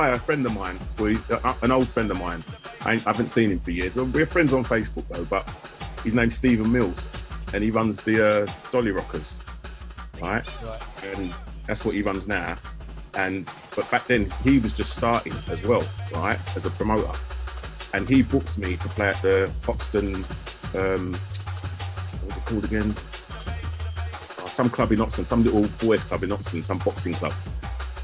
a friend of mine, well, he's an old friend of mine. I haven't seen him for years. We're friends on Facebook though, but his name's Stephen Mills, and he runs the Dolly Rockers, right? And that's what he runs now. But back then he was just starting as well, right, as a promoter, and he booked me to play at the Hoxton. What was it called again? Some club in Oxton, some little boys club in Oxton, some boxing club.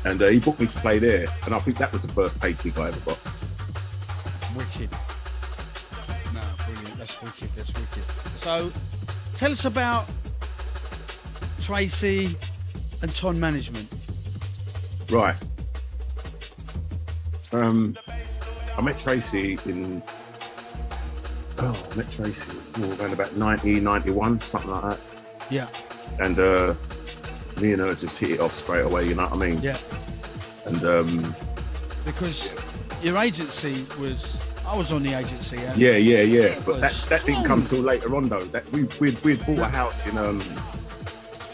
And he booked me to play there. And I think that was the first paid gig I ever got. Wicked. No, brilliant. That's wicked. So, tell us about Tracy and Ton Management. Right. I met Tracy around about 1991, something like that. Yeah. And me and her just hit it off straight away, you know what I mean? Yeah. And because your agency I was on the agency. Yeah. But that didn't come till later on though. That we'd bought a house in I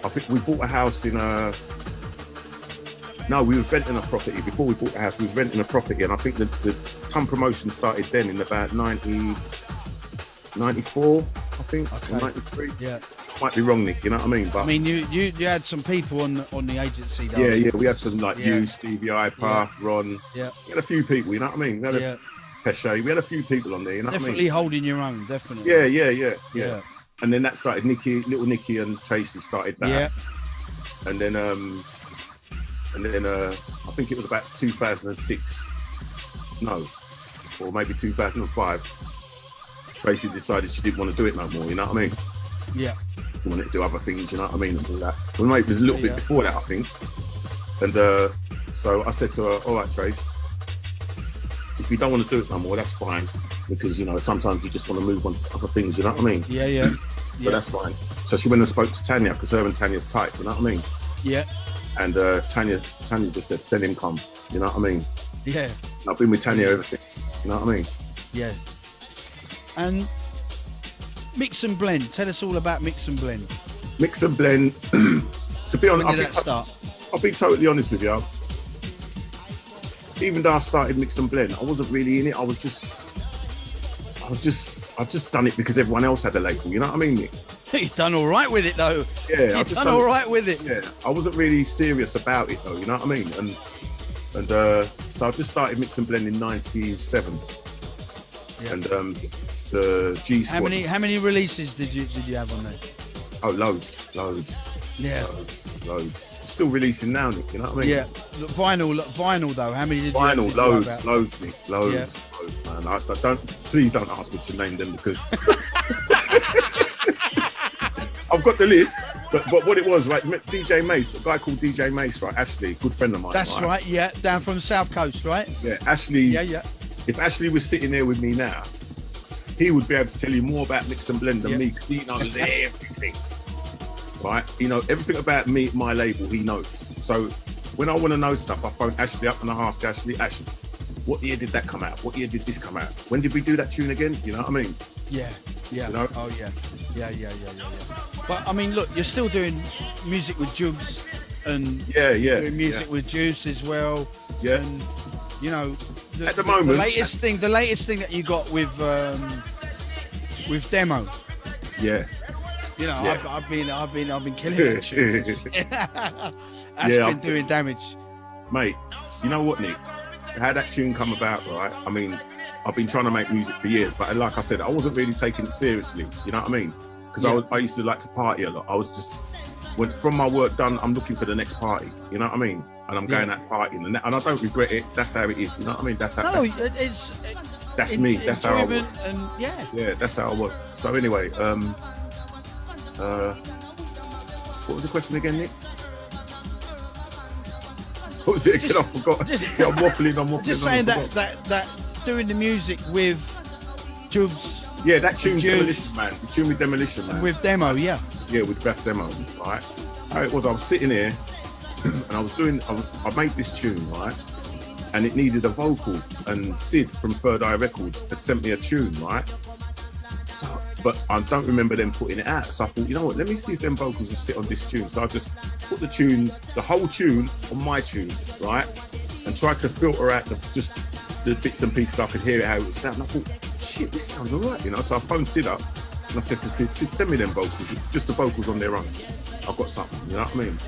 think we bought a house in no, we was renting a property. Before we bought the house, we was renting a property, and I think the Ton promotion started then in about 94, I think, or 93. Yeah. Might be wrong, Nick, you know what I mean? But I mean, you had some people on the agency though. Yeah, we had some like you, Stevie Iper, Ron. Yeah. We had a few people, you know what I mean? We had Pesce. We had a few people on there, you know what I mean? Definitely holding your own, definitely. Yeah. And then that started little Nicky and Tracy started that. Yeah. And then I think it was about 2006. No, or maybe 2005. Tracy decided she didn't want to do it no more, you know what I mean? Yeah. She wanted to do other things, you know what I mean? And all that. Well, mate, it was a little bit before that, I think. And so I said to her, all right, Trace, if you don't want to do it no more, that's fine. Because, you know, sometimes you just want to move on to other things, you know what I mean? Yeah. But that's fine. So she went and spoke to Tanya, because her and Tanya's tight, you know what I mean? Yeah. And Tanya just said, send him come, you know what I mean? Yeah. And I've been with Tanya ever since, you know what I mean? Yeah. And Mix and Blend, tell us all about Mix and Blend. Mix and Blend, to be honest, I'll be totally honest with you. Even though I started Mix and Blend, I wasn't really in it. I've just done it because everyone else had a label, you know what I mean, Nick? You've done all right with it though. Yeah, You've done all right with it. Yeah, I wasn't really serious about it though, you know what I mean? And so I just started Mix and Blend in 97. Yeah. And the G Squad. How many releases did you have on there? Oh, loads. Yeah. Loads. Still releasing now, Nick, you know what I mean? Yeah. Vinyl though, how many did you have? Vinyl, loads, Nick. Loads, man. Please don't ask me to name them because I've got the list. But what it was, right? DJ Mace, a guy called DJ Mace, right? Ashley, good friend of mine. That's right. Yeah, down from the South Coast, right? Yeah, Ashley. Yeah. If Ashley was sitting there with me now, he would be able to tell you more about Mix and Blend than me because he knows everything. Right? You know, everything about me, my label, he knows. So when I want to know stuff, I phone Ashley up and I ask Ashley, what year did that come out? What year did this come out? When did we do that tune again? You know what I mean? Yeah. You know? Oh, yeah. Yeah. But I mean, look, you're still doing music with Jubes and doing music with Juice as well. Yeah. And, you know, at the moment, the latest thing that you got with Demo. Yeah. You know, I've been killing that shit. That's been doing damage. Mate, you know what, Nick? How that tune come about, right? I mean, I've been trying to make music for years, but like I said, I wasn't really taking it seriously. You know what I mean? Because I used to like to party a lot. I was just, from my work done, I'm looking for the next party. You know what I mean? And I'm going out partying, and I don't regret it. That's how it is. You know what I mean? That's how. That's me. That's how I was. And yeah, that's how I was. So anyway, what was the question again, Nick? What was it again? I forgot. See, I'm waffling. Just saying that doing the music with Jubes. Yeah, that tune Demolition Man. The tune with Demolition Man. With Demo, yeah. Yeah, with Best Demo, right? How it was, I was sitting here and I made this tune, right? And it needed a vocal, and Sid from Third Eye Records had sent me a tune, right? So, but I don't remember them putting it out. So I thought, you know what, let me see if them vocals will sit on this tune. So I just put the whole tune on my tune, right? And tried to filter out just the bits and pieces I could hear it, how it would sound. And I thought, shit, this sounds all right, you know? So I phoned Sid up and I said to Sid, send me them vocals, just the vocals on their own. I've got something, you know what I mean?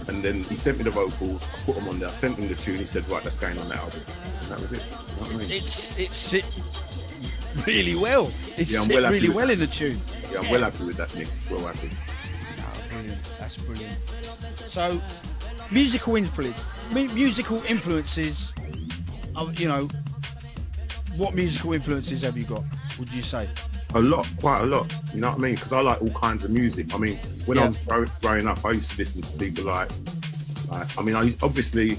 And then he sent me the vocals, I put them on there, I sent him the tune, he said, right, that's going on that album. And that was it, you know what I mean? It's really well. It's really well in the tune. Yeah, I'm well happy with that, Nick. Well happy. Oh, brilliant. That's brilliant. So, musical influences. You know, what musical influences have you got? Would you say? A lot, quite a lot. You know what I mean? Because I like all kinds of music. I mean, when I was growing up, I used to listen to people like I mean, obviously,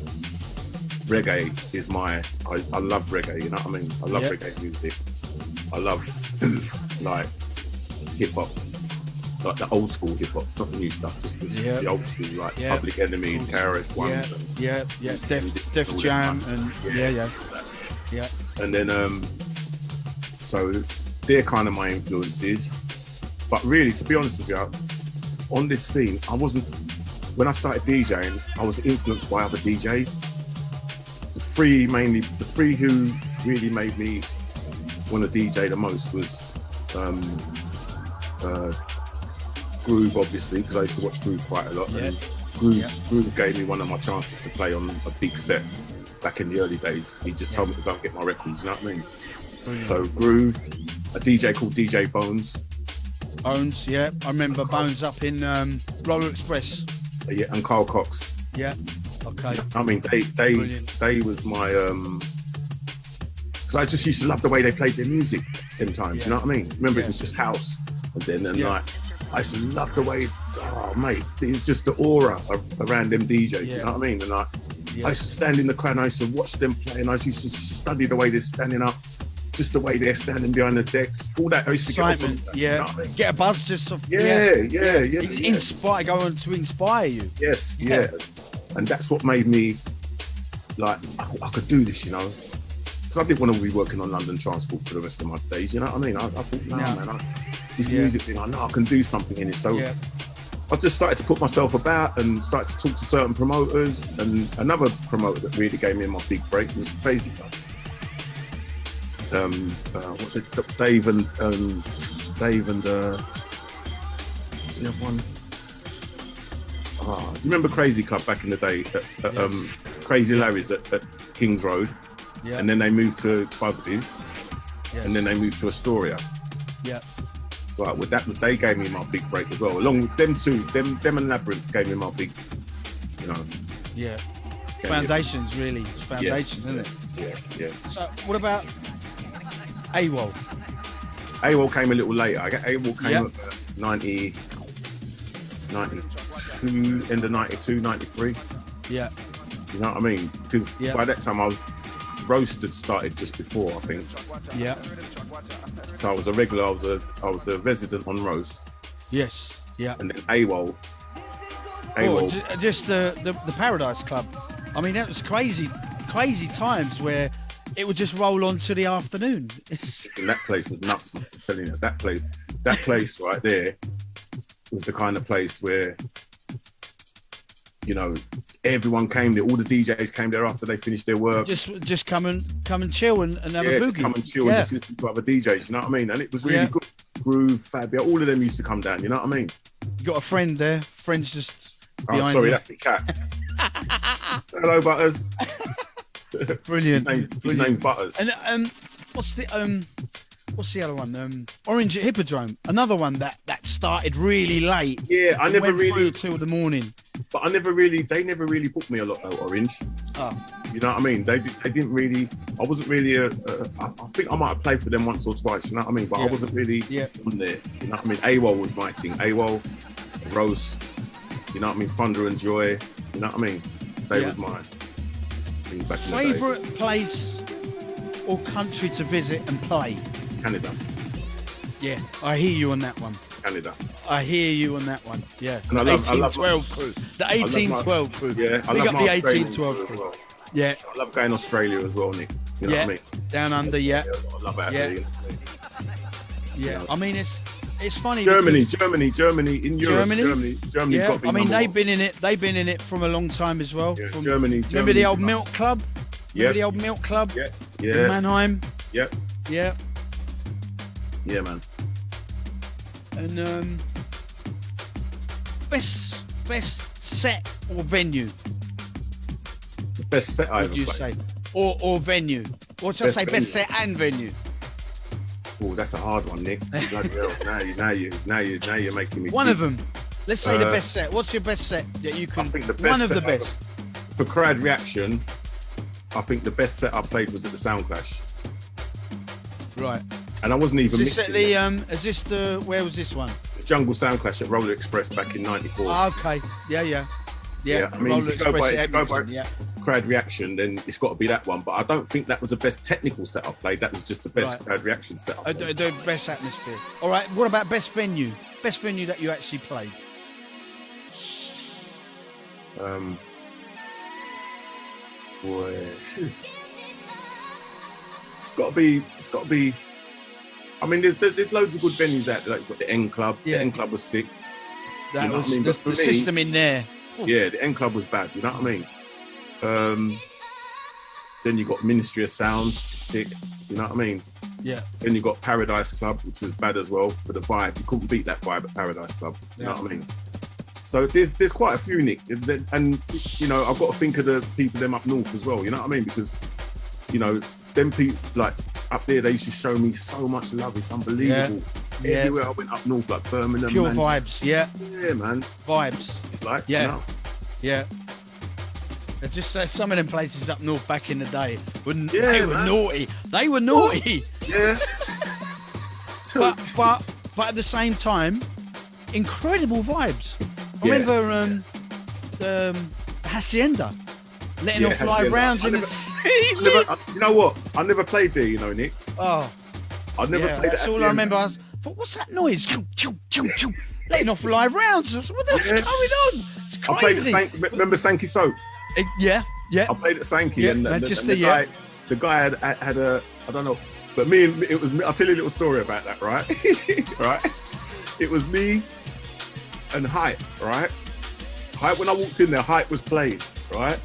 reggae is I love reggae. You know what I mean? I love reggae music. I love like hip hop, like the old school hip hop, not the new stuff, just the old school, like Public Enemy, KRS One, Def Jam, and yeah. And then so they're kind of my influences. But really, to be honest with you, on this scene, when I started DJing, I was influenced by other DJs. The three who really made me want to DJ the most was Groove, obviously, because I used to watch Groove quite a lot. And Groove gave me one of my chances to play on a big set back in the early days. He just told me to go and get my records, you know what I mean? Brilliant. So Groove, a DJ called DJ Bones. Bones, yeah. I remember Bones up in Roller Express. Yeah, and Carl Cox. Yeah, okay. I mean, they was my... because I just used to love the way they played their music in times, you know what I mean? Remember, it was just house. And then like, I used to love the way, mate, it was just the aura around them DJs, you know what I mean? And I used to stand in the crowd and I used to watch them play, and I used to study the way they're standing up, just the way they're standing behind the decks, all that I used to get off of that, you know what I mean? Get a buzz just off. Inspire, go on to inspire you. Yes, and that's what made me like, I could do this, you know? Because I didn't want to be working on London Transport for the rest of my days, you know what I mean? I thought, man, this music thing, I know I can do something in it. So I just started to put myself about and started to talk to certain promoters. And another promoter that really gave me my big break was Crazy Club. Dave and what's the other one? Do you remember Crazy Club back in the day? Crazy Larry's at Kings Road. Yeah. And then they moved to Busby's, and then they moved to Astoria. Yeah. Right, with that, they gave me my big break as well. Along with them two, them and Labyrinth gave me my big, you know. Yeah. Foundations, really. It's foundations, isn't it? Yeah. So, what about AWOL? AWOL came a little later. AWOL came at 90. 92, end of 92, 93. Yeah. You know what I mean? Because by that time Roast had started just before, I think. Yeah. So I was a regular, I was a resident on Roast. Yes. Yeah. And then AWOL. Just the Paradise Club. I mean, that was crazy times where it would just roll on to the afternoon. And that place was nuts, man, I'm telling you. That place right there was the kind of place where, you know, everyone came there. All the DJs came there after they finished their work. Just come and chill and have a boogie. Just come and chill and just listen to other DJs. You know what I mean? And it was really good. Groove, Fabio, all of them used to come down. You know what I mean? You got a friend there. Friend's just behind sorry, you. that's the cat. Hello, Butters. Brilliant. His name's Butters. And what's the other one? Orange at Hippodrome. Another one that started really late. Yeah, I never really till the morning. But they never really booked me a lot though, Orange. Oh. You know what I mean? They didn't really. I wasn't really I think I might have played for them once or twice. You know what I mean? But I wasn't really on there. You know what I mean? AWOL was my thing. AWOL, Roast. You know what I mean? Thunder and Joy. You know what I mean? They was mine. Back in the day. Favourite place or country to visit and play? Canada. Yeah, I hear you on that one. Canada. I hear you on that one. Yeah. And I love 1812 crew. The 1812 crew. Yeah, I Big love up the my 1812 crew. well. Yeah. I love going to Australia as well, Nick. You know what I mean? Down under, yeah. I love it. Yeah. I mean, it's funny. Germany in Europe. Germany's got to be I mean, number they've one. been in it from a long time as well. Yeah, From, Germany. Remember the old Milk Club? Remember the old Milk Club? Yeah. In Mannheim? Yep. Yeah. Yeah, man. And best set or venue? The best set I ever Would you played. say? Or venue? Or should I say best set and venue? Oh, that's a hard one, Nick. Bloody hell. Now you're making me. One of them. Let's say the best set. What's your best set that you can? I think the best one of the set best. For Crowd Reaction, I think the best set I played was at the Sound Clash. Right. And I wasn't even Is this mixing. at the is this the where was this one? The Jungle Sound Clash at Roller Express back in '94. Okay. Yeah. I mean, Roller if you go by Edmonton, Crowd Reaction, then it's got to be that one. But I don't think that was the best technical set I played. That was just the best Crowd Reaction set I played. The best atmosphere. All right. What about best venue? Best venue that you actually played? Boy, it's got to be. I mean, there's loads of good venues out there. Like got the N Club. Yeah. The N Club was sick. That You know was what I mean? the But for me- system in there. Yeah, the N Club was bad. You know what I mean? Then you got Ministry of Sound, sick. You know what I mean? Yeah. Then you got Paradise Club, which was bad as well for the vibe. You couldn't beat that vibe at Paradise Club. You know what I mean? So there's quite a few, Nick. And, you know, I've got to think of the people them up north as well. You know what I mean? Because, you know, them people, like, up there, they used to show me so much love. It's unbelievable. Yeah. Everywhere I went up north, like Birmingham. Pure Manchester. vibes. Yeah. Yeah, man. Vibes. Like, Yeah. you know? Yeah. They're just some of them places up north back in the day Yeah, they were man. naughty. They were naughty. Yeah. but at the same time, incredible vibes. I Yeah. remember Hacienda letting off live Hacienda. rounds in the ceiling. You know what? I never played there, you know, Nick. Oh, I never played that's at all I Hacienda. remember. I thought, what's that noise? Choo, choo, choo, choo. Letting off live rounds. I was like, what the hell's Yeah. going on? It's I played crazy. at remember Sankey Soap? Yeah. I played at Sankey, Yeah, and Manchester, the guy had a, I don't know, but it was me. I'll tell you a little story about that, right? Right? It was me and Hype, right? Hype, when I walked in there, Hype was playing, right?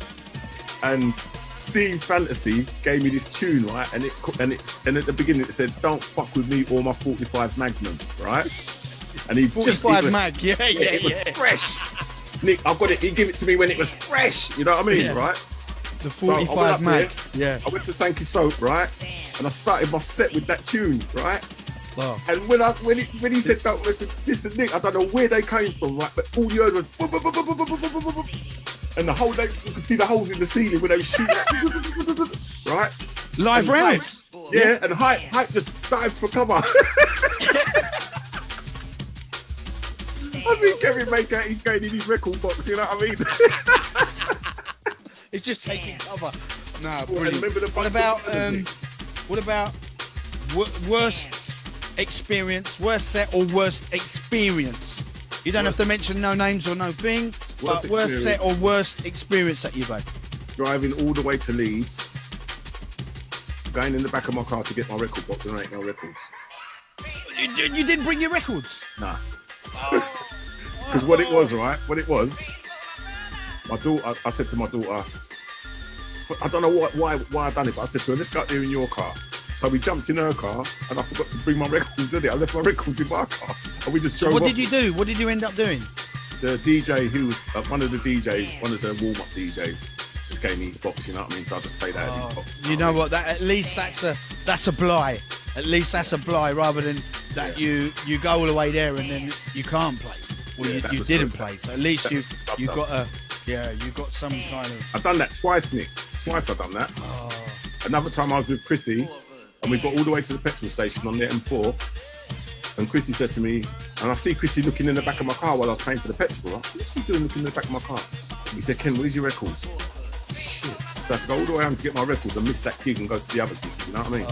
And Steve Fantasy gave me this tune, right? And at the beginning it said, "Don't fuck with me or my 45 Magnum," right? And he 45 mag, it was fresh. Nick, I've got it. He gave it to me when it was fresh. You know what I mean, Yeah. right? The So I went 45 up mag. there, Yeah. I went to Sankey Soap, right? And I started my set with that tune, right? Oh. And when he said that, listen, Nick, I don't know where they came from, right? But all you heard was boop, boop, boop, boop, boop, boop, boop, boop, boop. And the whole day you could see the holes in the ceiling when they were shooting, right? Live And rounds. Yeah, and Hype just dived for cover. I see Kevin make out he's going in his record box. You know what I mean? It's just taking cover. No, Well, brilliant. remember the What about worst experience, worst set or worst experience? You don't have to mention no names or no thing, but worst set or worst experience that you've had. Driving all the way to Leeds, going in the back of my car to get my record box and there ain't no records. You didn't bring your records? Nah. Because what it was, right? What it was, my daughter, I said to my daughter, I don't know why I done it, but I said to her, let's go out there in your car. So we jumped in her car and I forgot to bring my records, did it? I left my records in my car and we just drove What off. did you do? What did you end up doing? The DJ who was one of the DJs, one of the warm-up DJs, just gave me his box, you know what I mean? So I just played out of his box. You know what? That at least that's a blie. At least that's a blie, rather than that you go all the way there and then you can't play. Well, you didn't play. So at least you got some kind of. I've done that twice, Nick. Twice I've done that. Another time I was with Chrissy, and we got all the way to the petrol station on the M4. And Chrissy said to me, and I see Chrissy looking in the back of my car while I was paying for the petrol. What's he doing looking in the back of my car? He said, Ken, where's your records? Shit. So I had to go all the way home to get my records and miss that gig and go to the other gig. You know what I mean?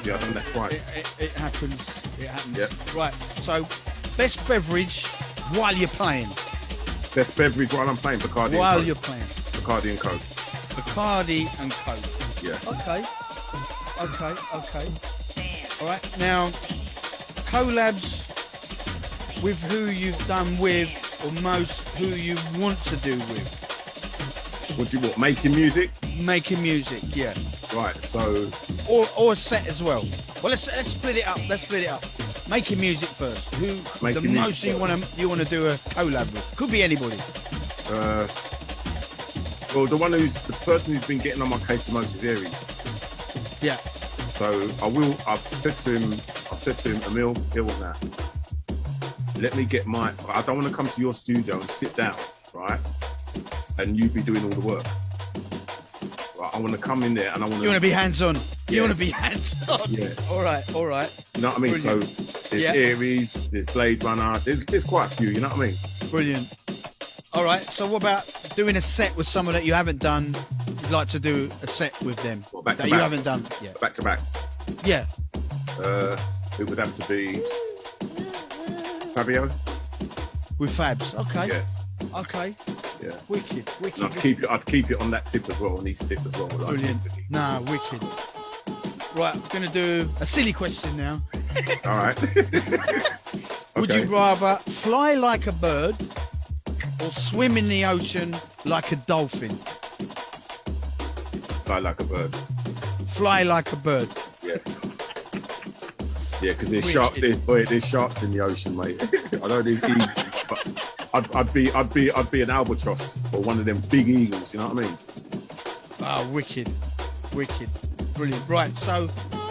Yeah, I've done that twice. It happens. It happens. Yep. Right. So, best beverage while you're playing. Best beverage while I'm playing Bacardi While and Coke. you're playing. Bacardi and Coke. Bacardi and Coke. Yeah. Okay. All right. Now, collabs with who you've done with, or most who you want to do with. What do you want? Making music? Making music, yeah. Right. So. Or a set as well. Well, let's split it up. Making music first. Who Making the most music you want to do a collab with? Could be anybody. Well, the person who's been getting on my case the most is Aries. Yeah. So I've said to him, Emil, hear what now? Let me get I don't want to come to your studio and sit down, right? And you be doing all the work. Right? I want to come in there and I want to. You want to be hands-on. Yes. You want to be hands-on. Yeah. All right. You know what I mean? Brilliant. So there's Aries, there's Blade Runner, there's quite a few, you know what I mean? Brilliant. All right, so what about doing a set with someone that you haven't done? You'd like to do a set with them back to that back? you haven't done yet. Back to back. Yeah. It would have to be Fabio. With Fabs. Okay. Yeah. Okay. Yeah. Wicked. And I'd keep it on that tip as well, on his tip as well. Like, brilliant. Nah, wicked. Right, I'm going to do a silly question now. All right. Would you rather fly like a bird or swim in the ocean like a dolphin? Fly like a bird. Fly like a bird. Yeah. Yeah, because there's sharks. There's sharks in the ocean, mate. I know there's eagles, but I'd be an albatross or one of them big eagles. You know what I mean? Ah, wicked, brilliant. Right, so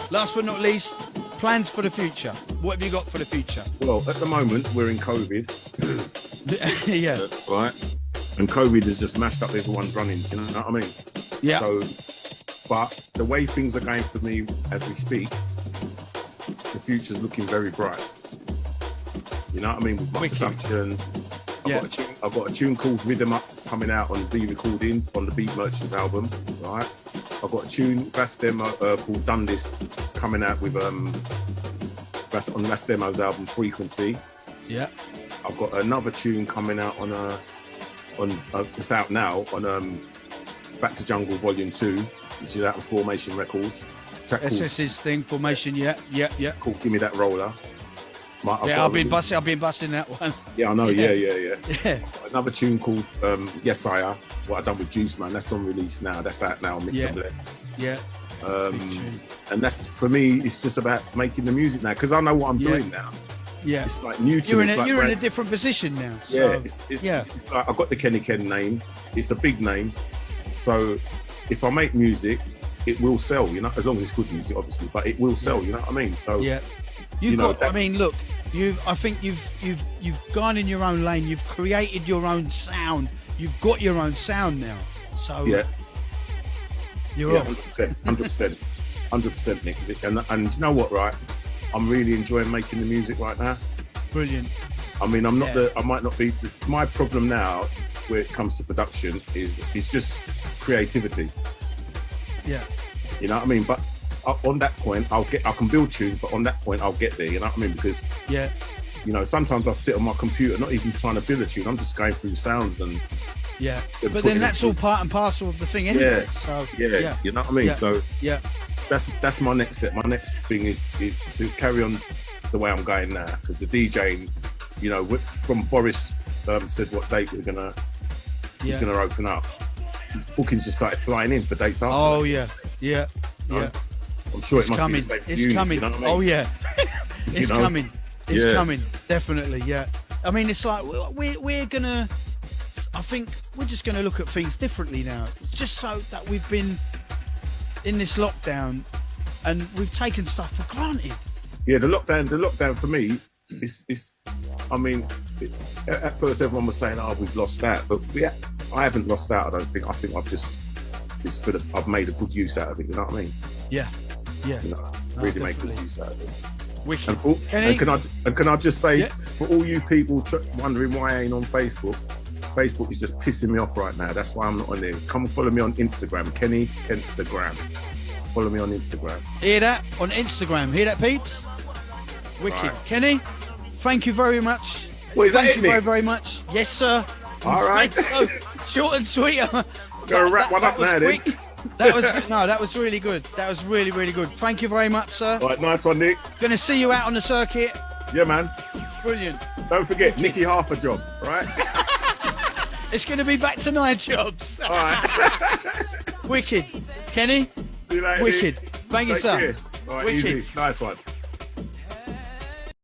last but not least, plans for the future. What have you got for the future? Well, at the moment we're in COVID. Yeah. Right. And COVID has just mashed up everyone's runnings. You know what I mean? Yeah. So, but the way things are going for me as we speak, the future's looking very bright. You know what I mean? With my production. I've got a tune called Rhythm Up coming out on B Recordings on the Beat Merchants album, right? I've got a tune called Done This coming out with on Last Demo's album Frequency. Yeah. I've got another tune coming out on it's out now on Back to Jungle Volume 2, which is out on Formation Records. SS's thing, Formation, yeah. Called Give Me That Roller. I've been busting that one. Yeah, I know, yeah. Yeah. Another tune called Yes I Are, what I've done with Juice Man, that's on release now, that's out now, Mix and Blend. Yeah. And that's, for me, it's just about making the music now, because I know what I'm doing now. Yeah. It's like new to me. You're in a different position now. So, yeah, it's like, I've got the Kenny Ken name, it's a big name, so if I make music, it will sell, you know, as long as it's good music, obviously, but it will sell, you know what I mean? So yeah. I mean, look, I think you've gone in your own lane. You've created your own sound. You've got your own sound now. So yeah, you're off. 100%, Nick. And you know what, right? I'm really enjoying making the music right now. Brilliant. I mean, I might not be. My problem now, where it comes to production, is just creativity. Yeah. You know what I mean? But on that point, I can build tunes, but on that point, I'll get there. You know what I mean? Because you know, sometimes I sit on my computer, not even trying to build a tune. I'm just going through sounds and But then that's all part and parcel of the thing anyway. So, you know what I mean? Yeah. So yeah, that's my next step. My next thing is to carry on the way I'm going now, because the DJing, you know, from Boris said what date he's gonna open up. Bookings just started flying in for dates after. Oh that. yeah. I'm sure It's it must coming. be the same for It's you, coming. you know what I mean? Oh yeah, it's You know? coming. It's coming. Definitely. Yeah. I mean, it's like we're gonna. I think we're just gonna look at things differently now. Just so that we've been in this lockdown and we've taken stuff for granted. Yeah, the lockdown for me is I mean, at first everyone was saying, "Oh, we've lost out," but I haven't lost out. I don't think. I think I've made a good use out of it. You know what I mean? Yeah. You know, really make good use out of it. Wicked. And can I just say, for all you people wondering why I ain't on Facebook, Facebook is just pissing me off right now. That's why I'm not on there. Come follow me on Instagram, Kennykenstagram. Follow me on Instagram. Hear that? On Instagram. Hear that, peeps? Wicked. Right. Kenny, thank you very much. Well, is that thank it, you very, Nick? very much. Yes, sir. All right. So, short and sweet. Gotta wrap one up now, then. That was really good. That was really, really good. Thank you very much, sir. All right, nice one, Nick. Gonna see you out on the circuit. Yeah, man. Brilliant. Don't forget, Nicky half a job, right? It's gonna be back to 9 jobs. All right. Wicked. Kenny? See you later, Wicked. Nick. Thank you, Take sir. care. All right, Wicked. easy. Nice one.